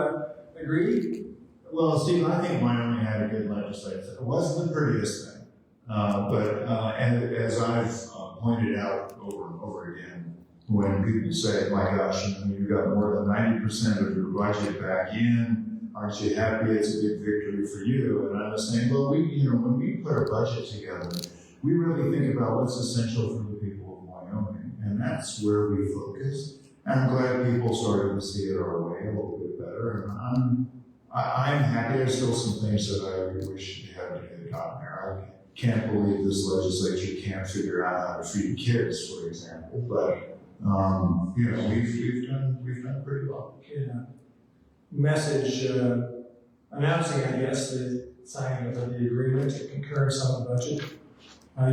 agree? Well, Steve, I think Wyoming had a good legislature. It wasn't the prettiest thing, and as I've pointed out over and over again, when people say, my gosh, you got more than 90% of your budget back in, aren't you happy? It's a big victory for you. And I was saying, well, when we put our budget together, we really think about what's essential for the people of Wyoming, and that's where we focus. And I'm glad people started to see it our way a little bit better, and I'm happy. There's still some things that I wish they had gotten there. I can't believe this legislature can't figure out how to feed kids, for example, but we've done pretty well. Yeah. Message announcing, I guess, the signing of the agreement to concurrence on the budget.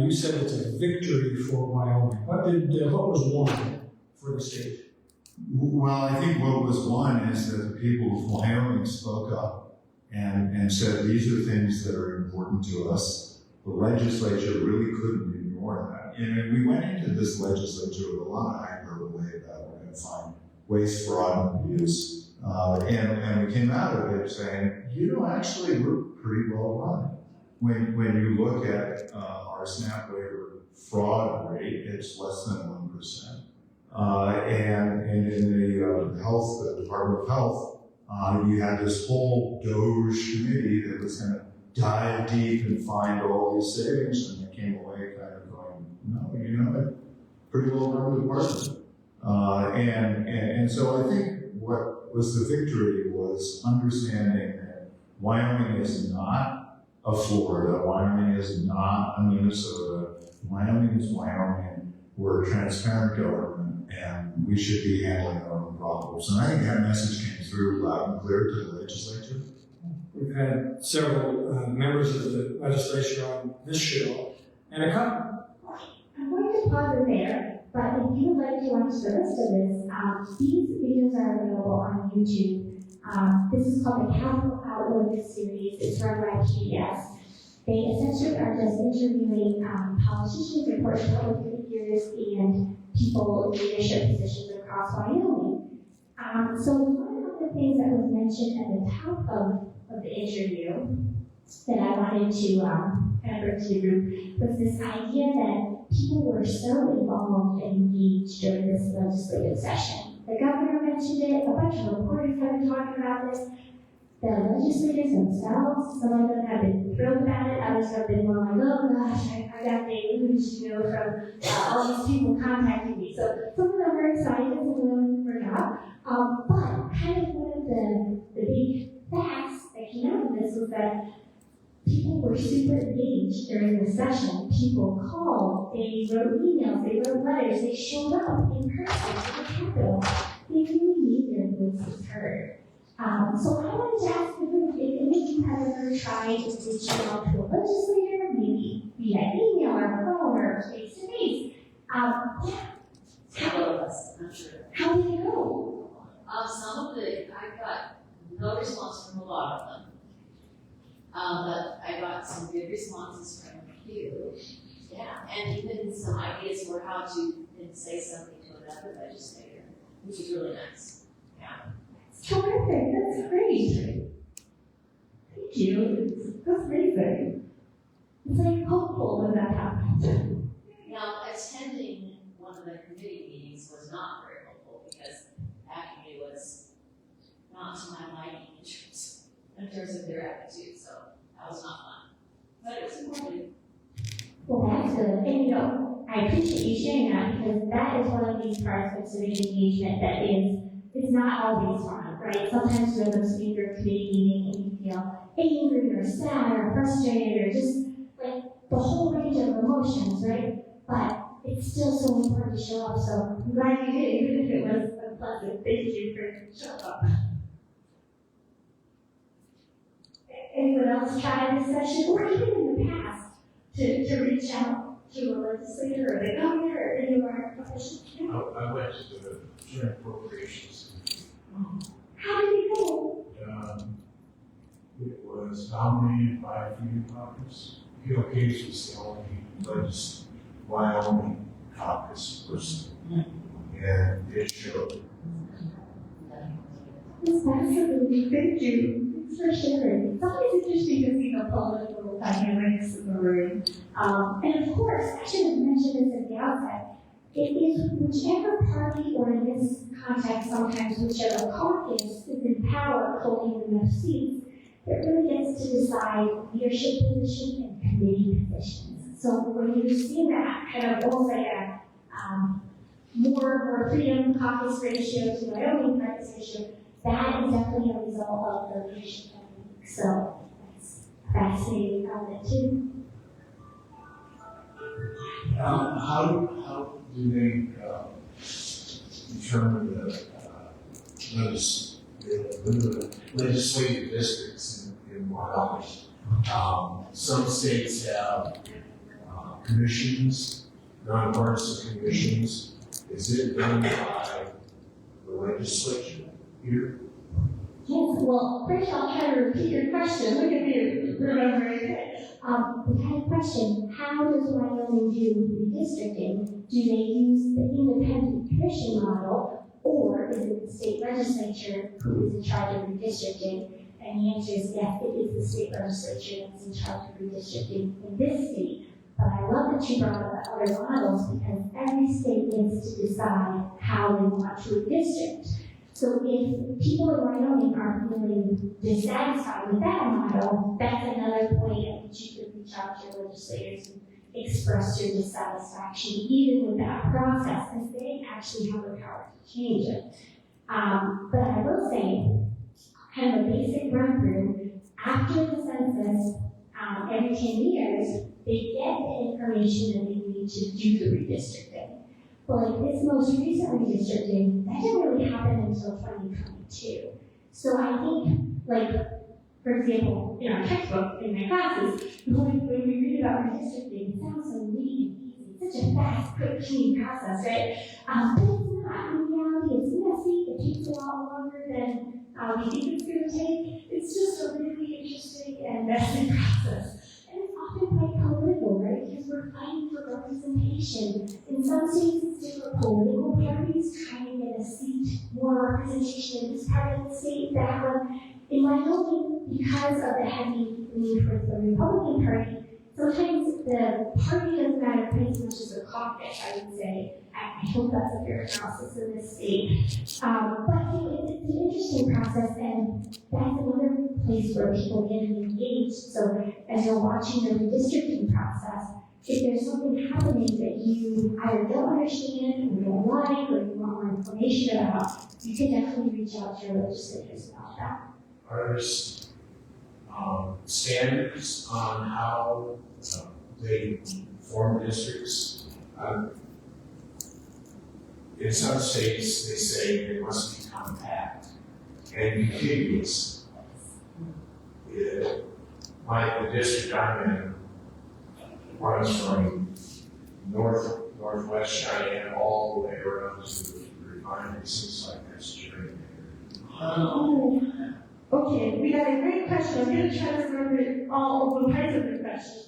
You said it's a victory for Wyoming. What was won for the state? Well, I think what was won is that the people of Wyoming spoke up and said these are things that are important to us. The legislature really couldn't ignore that. And we went into this legislature with a lot of hyperbole about we're going to find waste, fraud, and abuse. And we came out of it saying, actually, we're pretty well run. When you look at our SNAP waiver fraud rate, it's less than 1%. And in the Department of Health, you had this whole DOGE committee that was going to dive deep and find all these savings, and they came away kind of going, no, pretty well run department. And so I think what was the victory was understanding that Wyoming is not a Florida, Wyoming is not a Minnesota, Wyoming is Wyoming. We're a transparent government, and we should be handling our own problems. And I think that message came through loud and clear to the legislature. We've had several members of the legislature on this show, and a couple. I'm going to pause it there, but if you would like to watch the rest of this, these videos are available on YouTube. This is called the Capitol Outlook series. It's run by PBS. They essentially are just interviewing politicians, important public figures, and people in leadership positions across Wyoming. So one of the things that was mentioned at the top of the interview that I wanted to kind of bring to the group was this idea that people were so involved and engaged during this legislative session. The governor mentioned it, a bunch of reporters have been talking about this. The legislators themselves, some of them have been thrilled about it, others have been more like, oh gosh, I got the news, from all these people contacting me. So some of them were excited, some of them were not. But kind of one of the big facts that came out of this was that people were super engaged during the session. People called, they wrote emails, they wrote letters, they showed up in person to the Capitol. They really made their voices heard. So I wanted to ask the group if any of you have ever tried to reach out to a legislator, maybe via email or phone or face-to-face. Several of us, I'm sure. How did it go? I got no response from a lot of them. But I got some good responses from a few. Yeah, and even some ideas for how to then say something to another legislator, which is really nice. Yeah. Terrific, that's great. Thank you. That's amazing. It's like hopeful when that happens. Now, attending one of the committee meetings was not very helpful because that committee was not to my liking in terms of their attitude, so that was not fun. But it was important. Well, that's good. And I appreciate you sharing that because that is one of these parts of civic engagement that it's not always fun, right? Sometimes you're the speaker committee meeting and you feel angry or sad or frustrated or just like the whole range of emotions, right? But it's still so important to show up. So I'm glad you did, even if it was unpleasant. Thank you for showing up. Anyone else tried this session or even in the past to reach out to a legislator or the governor or any of our professionals? I went to the Joint Appropriations. How did it go? It was was dominated by a few caucus. Hill Case was the only Wyoming caucus person. And it showed. Absolutely, thank you. Thanks for sharing. It's always interesting to see the political dynamics in the room. And of course, I should have mentioned this at the outset, it is whichever party, or in this context, sometimes whichever caucus is in power holding enough seats, that really gets to decide leadership positions and committee positions. So when you see that kind of almost like a more freedom caucus ratio to Wyoming caucus ratio, that is definitely a result of the leadership dynamic. So that's a fascinating element too. How do they determine the legislative districts in Wyoming? Some states have commissions, nonpartisan commissions. Is it done by the legislature here? Yes, well, first I'll try to repeat your question. Look at me remembering it. We had a question, how does Wyoming do redistricting? Do they use the independent commission model, or is it the state legislature who is in charge of redistricting? And the answer is yes, it is the state legislature that's in charge of redistricting in this state. But I love that you brought up the other models, because every state gets to decide how they want to redistrict. So if people in Wyoming are feeling dissatisfied with that model, that's another way at which you could reach out to your legislators and express your dissatisfaction even with that process, because they actually have the power to change it. But I will say, kind of a basic run through, after the census, every 10 years, they get the information that they need to do the redistricting. But like this most recent redistricting, that didn't really happen until 2022. So I think, like, for example, in our textbook, in my classes, when we read about redistricting, it sounds so neat and easy. It's such a fast, quick, clean process, right? But it's not. In reality, it's messy. It takes a lot longer than we think it's going to take. It's just a really interesting and messy process. And it's often quite political, right? Because we're fighting for representation. In some states, it's different political parties trying to get a seat, more representation in this part of the state, that one. In Wyoming, because of the heavy lean towards the Republican Party, sometimes the party doesn't matter quite as much as the caucus, I would say. I hope that's a fair analysis in this state. But it's an interesting process, and that's another place where people get engaged. So as you're watching the redistricting process, if there's something happening that you either don't understand, or don't like, or you want more information about, you can definitely reach out to your legislators about that. Are there standards on how they form districts? In some states, they say they must be compact and contiguous. The district I'm in runs from northwest Cheyenne all the way around to the refineries. Seems like that's gerrymandered. Okay, we got a great question. I'm going to try to remember all the parts of the question.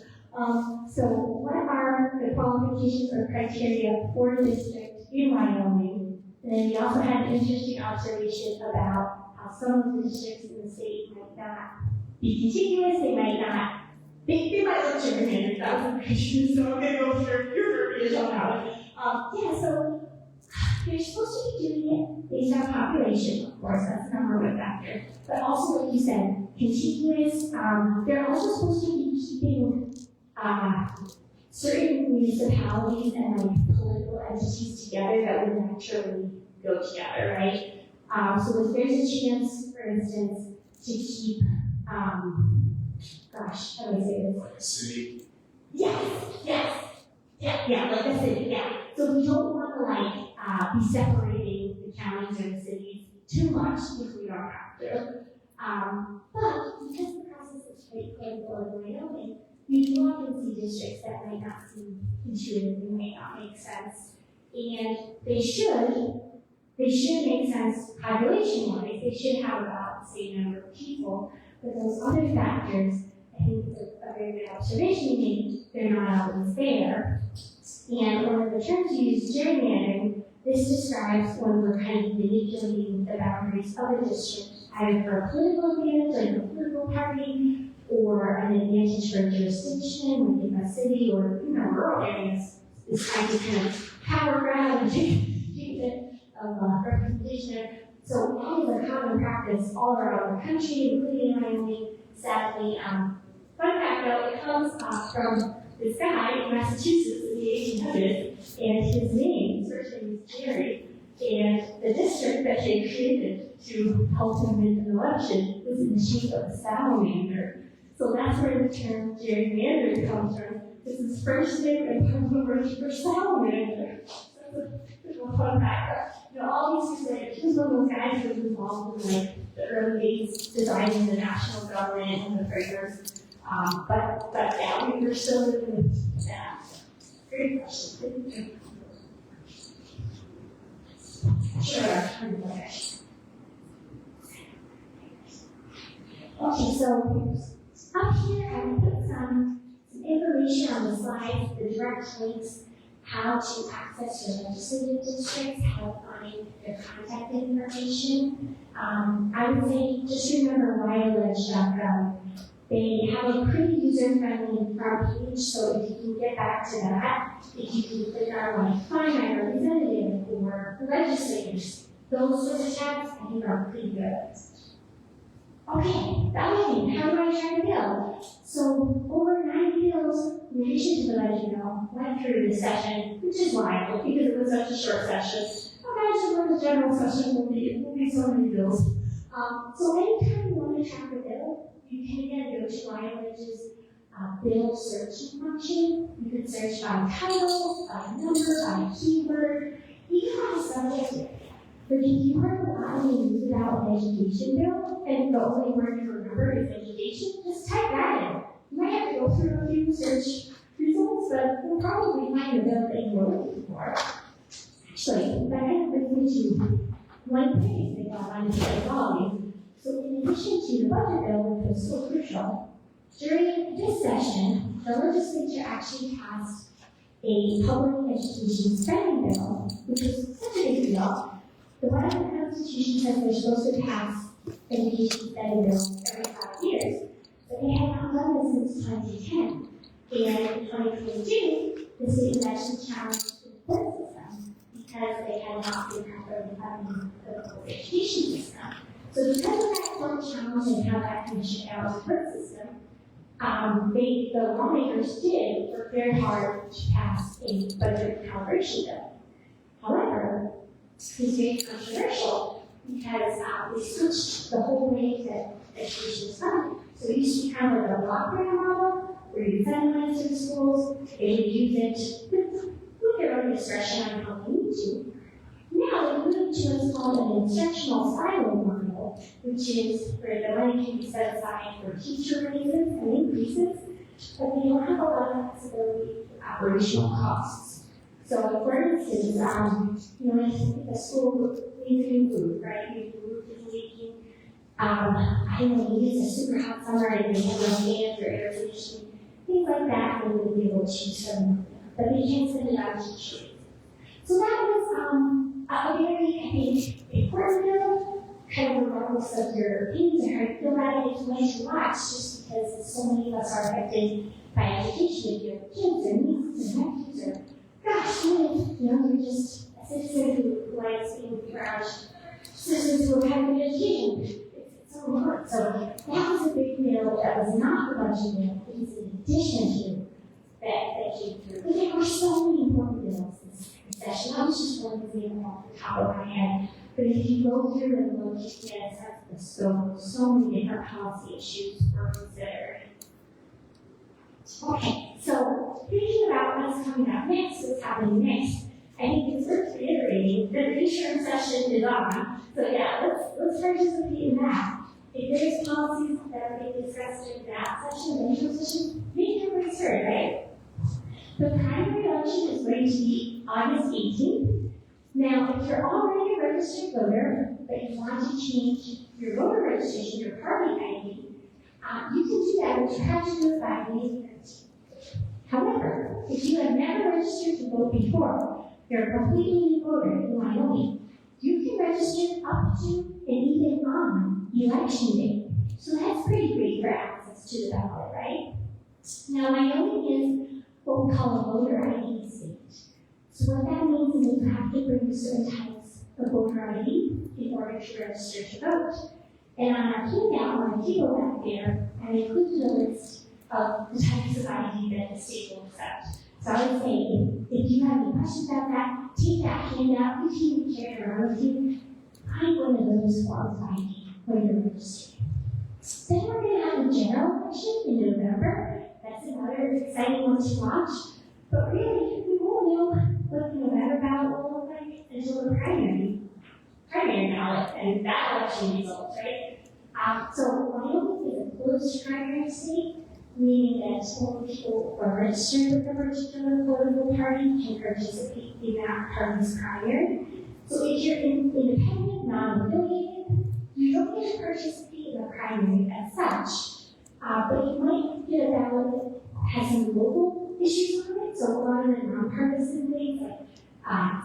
So what are the qualifications or criteria for a district in Wyoming? And then we also had an interesting observation about how some of the districts in the state might not be contiguous, they might look gerrymandered. That was a question, so I'm going to go through your verbiage on that one. So you're supposed to be doing it based on population, of course, that's the number one factor. But also, like you said, contiguous, they're also supposed to be keeping certain municipalities and like political entities together that would naturally go together, right? So if there's a chance, for instance, to keep, how do I say this? Like a city? Yes, like a city, yeah. So we don't want to be separating the counties or the cities too much if we don't have to. But because the process is quite political in Wyoming, we do often see districts that might not seem intuitive, they may not make sense, and they should make sense population-wise. They should have about the same number of people, but those other factors, I think it's a very good observation you made, they're not always there. And one of the terms used, gerrymandering, this describes when we're kind of manipulating the boundaries of a district, either for a political advantage, like a political party, or an advantage for a jurisdiction, like in a city or rural areas. It's trying to kind of power grab and take representation there. So that is a common practice all around the country, including in Wyoming. Sadly, fun fact though, it comes from this guy in Massachusetts in the 1800s, and his name, his first name is Jerry, and the district that they created to help him win an election was in the shape of a salamander. So that's where the term gerrymander comes from. This is first name and part of the word for salamander. So that's a fun fact. All these years later, he was one of those guys who was involved in like the early days designing the national government and the framers. But yeah, we were still living with that. Great question. Sure. Okay, so up here I put some information on the slides, the direct links, how to access your legislative districts, how to find their contact information. I would say just remember wyoming.gov. They have a pretty user-friendly front page, so if you can get back to that, if you can click on like find my representative or legislators, those sorts of tabs I think are pretty good. Okay, balloting, how do I try to bill? So over 90 bills, in addition to the budget bill, went through this session, which is wild because it was such a short session. Imagine what the general session will be so many bills. So anytime you want to track a bill, you can again go to Wyoming's bill searching function. You can search by title, by number, by keyword, even by subject. But if you heard a lot of news about an education bill, and the only word you remember is education, just type that in. You might have to go through a few search results, but you'll probably find the bill that you were looking for. Actually, that kind of brings me to one thing that I wanted to say volume. So in addition to the budget bill, which was so crucial, during this session, the legislature actually passed a public education spending bill, which was such a big deal. The Wyoming Constitution says they're supposed to pass education spending bills every 5 years, but they had not done this since 2010. And in 2022, the state actually challenged the court system because they had not been properly funding the public education system. So because of that court challenge and how that commission out the court system, the lawmakers did work very hard to pass a budget calibration bill. However, it's very controversial because they switched the whole way that education is funded. So it used to be kind of like a block grant model where you send money to the schools, they would use it with their own discretion on how they need to. Now they moved to what's called an instructional silo model, which is where the money can be set aside for teacher raises and increases, but they don't have a lot of flexibility for operational costs. So, for instance, if a school needs a new roof, right? Your roof is leaking. I don't know, maybe it's a super hot summer and they have no fans or air conditioning, things like that. They would be able to choose some, but they can't send it out to teachers. So that was a very, I think, important bill, kind of regardless of your opinions or how you feel about it. It's nice to watch just because so many of us are affected by education. If you have kids or nieces and nephews or gosh, you're just a citizen who likes being around citizens who have good education. It's so important. So that was a big bill that was not the budget bill. It was in addition to that came through. But there were so many important bills this session. That was just one example off the top of my head. But if you go through and look, yes, that's the scope. So many different policy issues were considered. Okay, so thinking about what's coming up next, what's happening next, I think it's worth reiterating that the insurance session is on. So yeah, let's participate in that. If there's policies that are being discussed in that session, the insurance session, make your voice heard, right? The primary election is going to be August 18th. Now, if you're already a registered voter, but you want to change your voter registration, your party ID, you have to do it by May 13th. However, if you have never registered to vote before, you're a completely new voter in Wyoming, you can register up to and even on election day. So that's pretty great for access to the ballot, right? Now, Wyoming is what we call a voter ID state. So what that means is that you have to bring certain types of voter ID in order to register to vote. And on our handout, on our table back there, I included a list of the types of ID that the state will accept. So I would say, if you have any questions about that, take that handout, you can even carry it around with you. Find one of those forms of ID when you're registering. Then we're going to have a general election in November. That's another exciting one to watch. But really, we won't know what the November ballot will look like until the primary ballot and that election results, right? So Wyoming is a closed primary state, meaning that only people who are registered with a particular political party can participate in that party's primary. So if you're independent, non-affiliated, you don't get to participate in the primary as such, but you might get a ballot that has some local issues on it. So a lot of the nonpartisan things like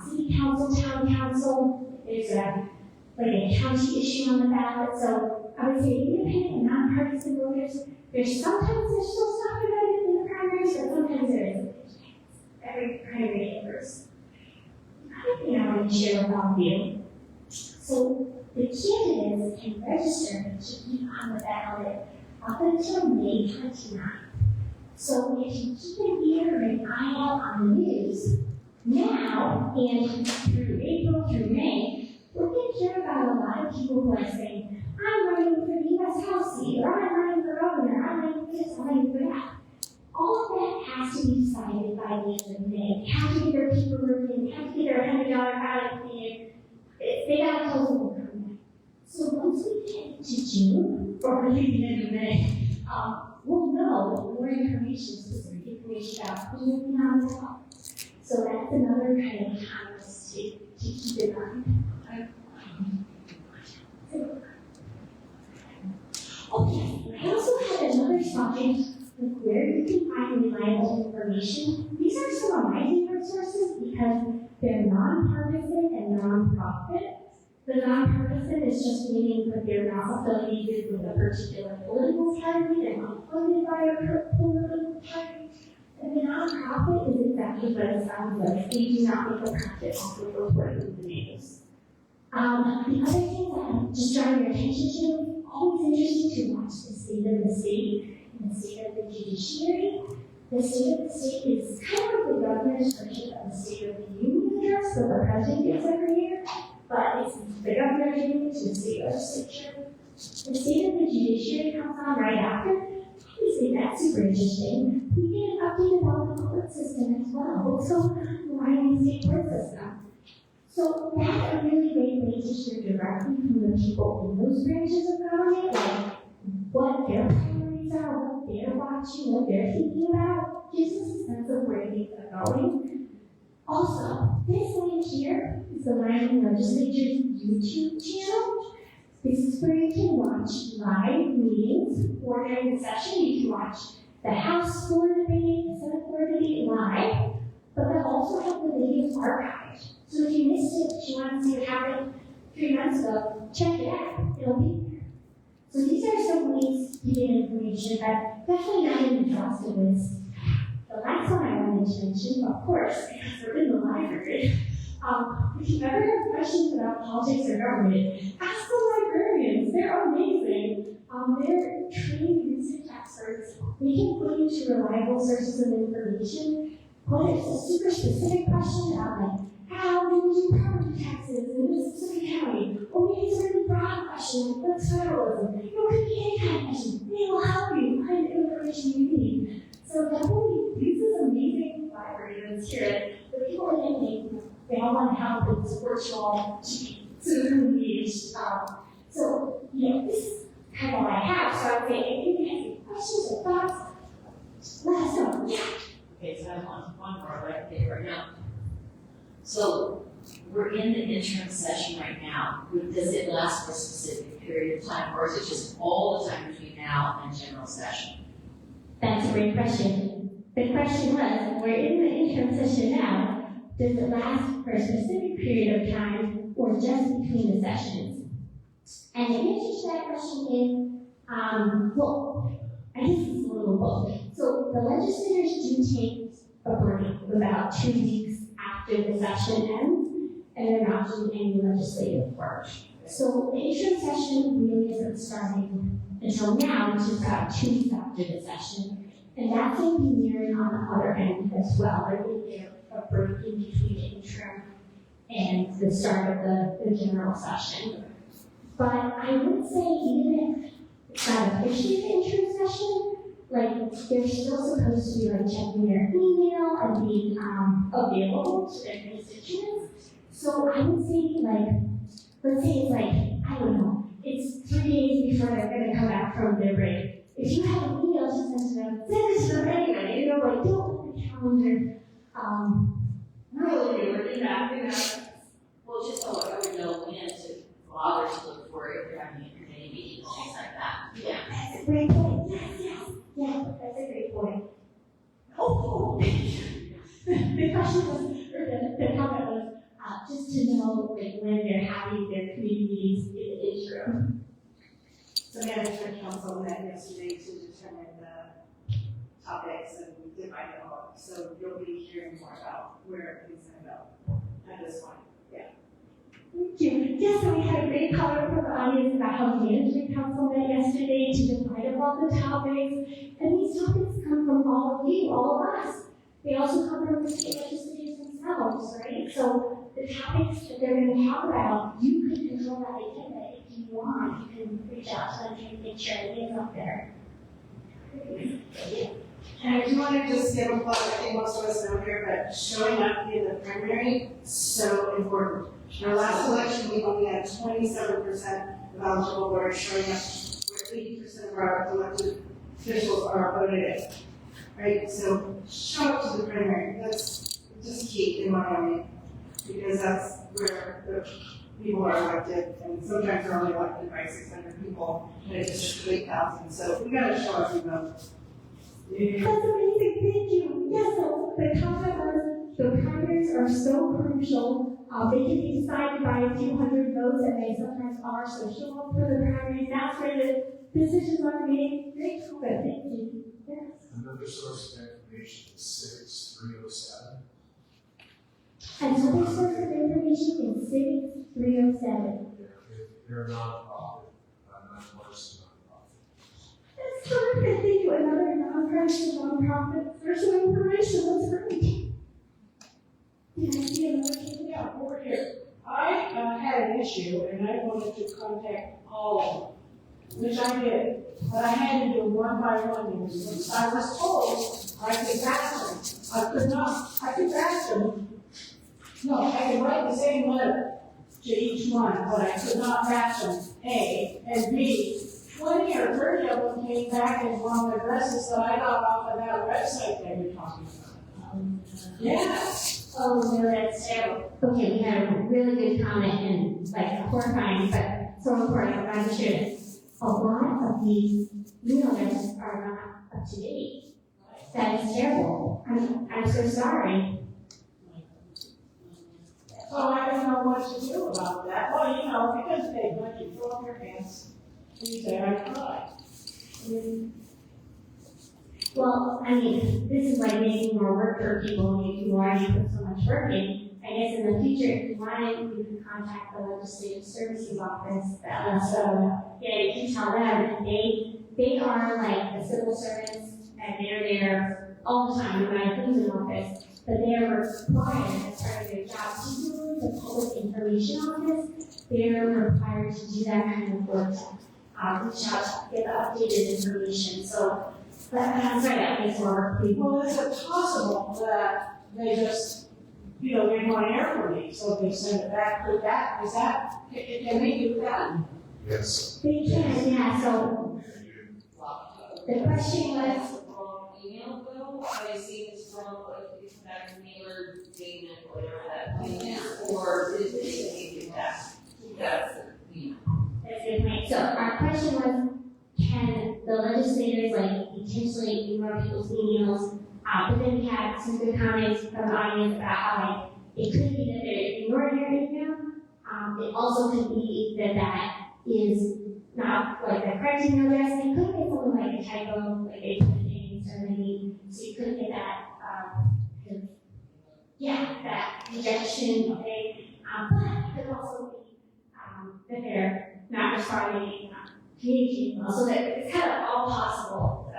city council, town council, there's a county issue on the ballot. So I would say independent and nonpartisan voters, there's still stuff about it in the primaries, but sometimes there isn't. Every primary differs. Another thing I want to share with all of you. So the candidates can register to be on the ballot up until May 29th. So if you keep an ear and an eye out on the news, now and through April through May, we're going to hear about a lot of people who are saying, I'm running for the U.S. House seat, or I'm running for governor, I'm running for this, I'm running for that. All of that has to be decided by the end of May. They have to get their paperwork in, they have to get their $100 ballot in. They got to close the book on that. So once we get into June, or really the end of May, we'll know more information, specific information about who will be on the ballot. So that's another kind of catalyst to keep in mind. Okay, I also had another slide with where you can find reliable information. These are some of my favorite sources because they're nonpartisan and nonprofit. The nonpartisan is just meaning that they're not affiliated with a particular political party, they're not funded by a political party. And the nonprofit is exactly what it sounds like. They do not make a practice of reporting the news. The other thing that I'm just drawing your attention to, always interesting to watch the state of the state and the state of the judiciary. The state of the state is kind of like the governor's version of the State of the Union address that the president gives every year, but it's the governor giving it to the state legislature. The state of the judiciary comes on right after. I think that's super interesting. We get an update about the court system as well, also the Wyoming state court system. So that's a really great way to hear directly from the people in those branches of government, like what their priorities are, what they're watching, what they're thinking about, gives us a sense of where things are going. Also, this link here is the Wyoming Legislature's YouTube channel. This is where you can watch live meetings, or during the session you can watch the House floor debate, the Senate floor debate live, but they'll also have the videos archived. So if you missed it, if you want to see what happened 3 months ago, check it out. It'll be there. So these are some ways to get information, but definitely not an exhaustive list. The last one I wanted to mention, of course, because we're in the library, if you ever have questions about politics or government, ask the librarians. They're amazing. They're trained research experts. They can point you to reliable sources of information. Whether it's a super specific question about, like, how do we do property taxes in Mississippi County? Or maybe it's a really broad question, like what's federalism? It could be any kind of question. They will help you find the information you need. So definitely use this amazing library that's here. The people in it, they all want to help and support you all to be super engaged. So, this is kind of all I have. So I would say, if you have any questions or thoughts, let us know. Yeah. Okay, so I have one more right there right now. So we're in the interim session right now. Does it last for a specific period of time, or is it just all the time between now and general session? That's a great question. The question was, we're in the interim session now. Does it last for a specific period of time or just between the sessions? And the answer to that question is, well, I guess it's a little both. So the legislators do take a break about 2 weeks after the session ends, and they're not doing any legislative work. So the interim session really isn't starting until now, which is about 2 weeks after the session. And that's going to be mirrored on the other end as well. There will be a break in between the interim and the start of the general session. But I would say even if it's not officially the interim session, like they're still supposed to be like checking their email and being available to their constituents. So I would say like, let's say it's like, I don't know, it's 3 days before they're going to come back from their break. If you have an email to send to them, send it to them anyway. You know, like don't put the calendar really working that. Well, just so I would know when to bother to look for if you're having a committee meetings, things like that. Yeah. That's a great point. Yes, that's a great point. Oh, the question was, or the comment was, just to know like when they're having their committee meetings in the interim. The management council met yesterday to determine the topics and divide it up. So you'll be hearing more about where things end up at this point. Yeah. Thank you. Yes, so we had a great comment from the audience about how the management council met yesterday to divide up all the topics. And these topics come from all of you, all of us. They also come from the state legislators themselves, right? So the topics that they're going to talk about, you can control that agenda if you want. You can reach out to them and make sure everything's up there. And I do want to just give a plug, I think most of us know here, but showing up in the primary is so important. In our last election, we only had 27% of eligible voters showing up, where 80% of our elected officials are voted in. Right? So show up to the primary. That's just key in Wyoming, because that's where the people are elected, and sometimes they're only elected by 600 people in a district of 8,000. So we got to show up and vote. That's amazing, thank you. Yes, so the comment was the primaries are so crucial. They can be decided by a few hundred votes, and they sometimes are. So show up for the primaries. That's where the decisions are made. Great comment, thank you. Yes. Another source of information is Civics 307. Another source of information is Civics 307. They're a nonprofit, nonpartisan nonprofit. That's terrific, thank you. Another nonpartisan nonprofit source of information. That's great. Yeah, I see another thing out over here. I had an issue and I wanted to contact all of them, which I did. But I had to do one by one. Because I was told I could ask them. I could not. I could ask them. No, I could write the same letter to each one, but I could not ask them A, and B, 20 or 30 of them came back as wrong addresses that I got off of that website they were talking about. Yeah. Oh, no, that's terrible. Okay, we had a really good comment and like horrifying, but so important. I'm glad to share this. A lot of these emailers are not up to date. That is terrible. I'm so sorry. So I don't know what to do about that. Well, you know, because they let you throw up your hands and you say, I tried. Well, I mean, this is like making more work for people who already put so much work in. I guess in the future, if you wanted, you can contact the Legislative Services Office. Yeah, you can tell them that they are like the civil servants, and they're there all the time, no matter who's in office. But they are required as part of their job, particularly the Public Information Office. They are required to do that kind of work, reach out to get updated information. So, but I'm sorry, that makes more work for people. Well, is it possible that they just, you know, they want air for me, so they send it back with that? Can they do that? Yes. They can, yeah. So the question was, Email though, I see it's from that mailer, Dana, whatever that thing is, or did they do that? That's the email. that's a good point. So our question was, can the legislators like intentionally ignore people's emails. But then we had some good comments from the audience about how it could be that they're ignoring your email. It also could be that is not like the correct email address. It could be something like a typo, like they put it in so many, so you could get that, that rejection thing. But it could also be that they're not responding, not communicating well, so that it's kind of all possible.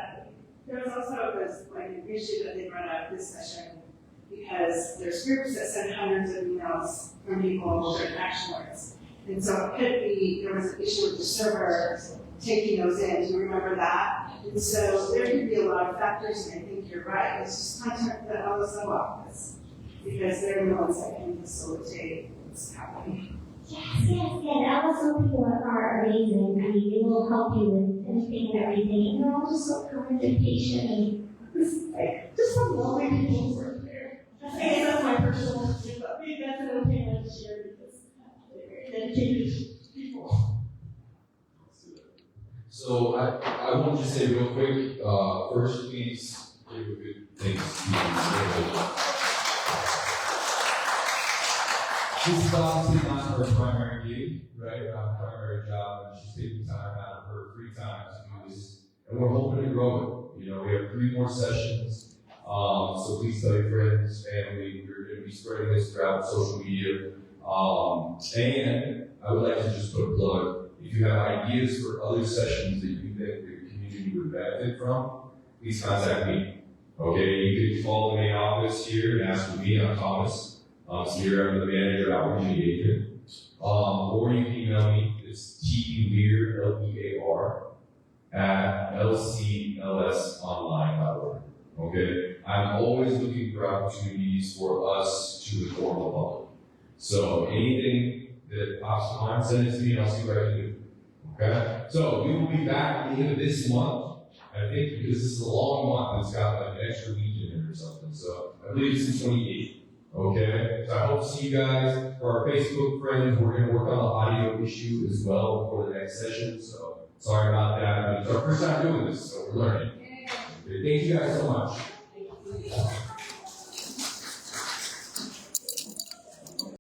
There was also this like an issue that they brought up this session because there's groups that send hundreds of emails from people with certain action words. And so it could be, there was an issue with the server taking those in. Do you remember that? And so there could be a lot of factors, and I think you're right. It's just contact the LSO office because they're the ones that can facilitate what's happening. Yes, the LSO people are amazing. I mean, they will help you with anything and everything, and they're all just so kind and patient, and just some lovely people who work there. I guess that's my personal opinion, but maybe that's an opinion to share because they're very dedicated people. So I want to just say real quick, first please give a good thanks to the This is obviously not her primary gig, right? Her primary job, and she's taking time out of her free time to do this. And we're hoping to grow it. You know, we have 3 more sessions. So please tell your friends, family, we're going to be spreading this throughout social media. And I would like to just put a plug. If you have ideas for other sessions that you think the community would benefit from, please contact me. Okay, you can call the main office here and ask for me. I'm Thomas. Here I'm the manager outreach engagement. Or you can email me. It's T-Lear, L-E-A-R, at lclsonline.org. Okay? I'm always looking for opportunities for us to inform the public. So anything that pops to mind, send it to me and I'll see what I can do. Okay? So we will be back at the end of this month. I think because this is a long month, it's got like an extra week in it or something. So I believe it's the 28th. Okay, so I hope to see you guys. For our Facebook friends, we're going to work on the audio issue as well before the next session. So sorry about that. It's our first time doing this, so we're learning. Okay, thank you guys so much.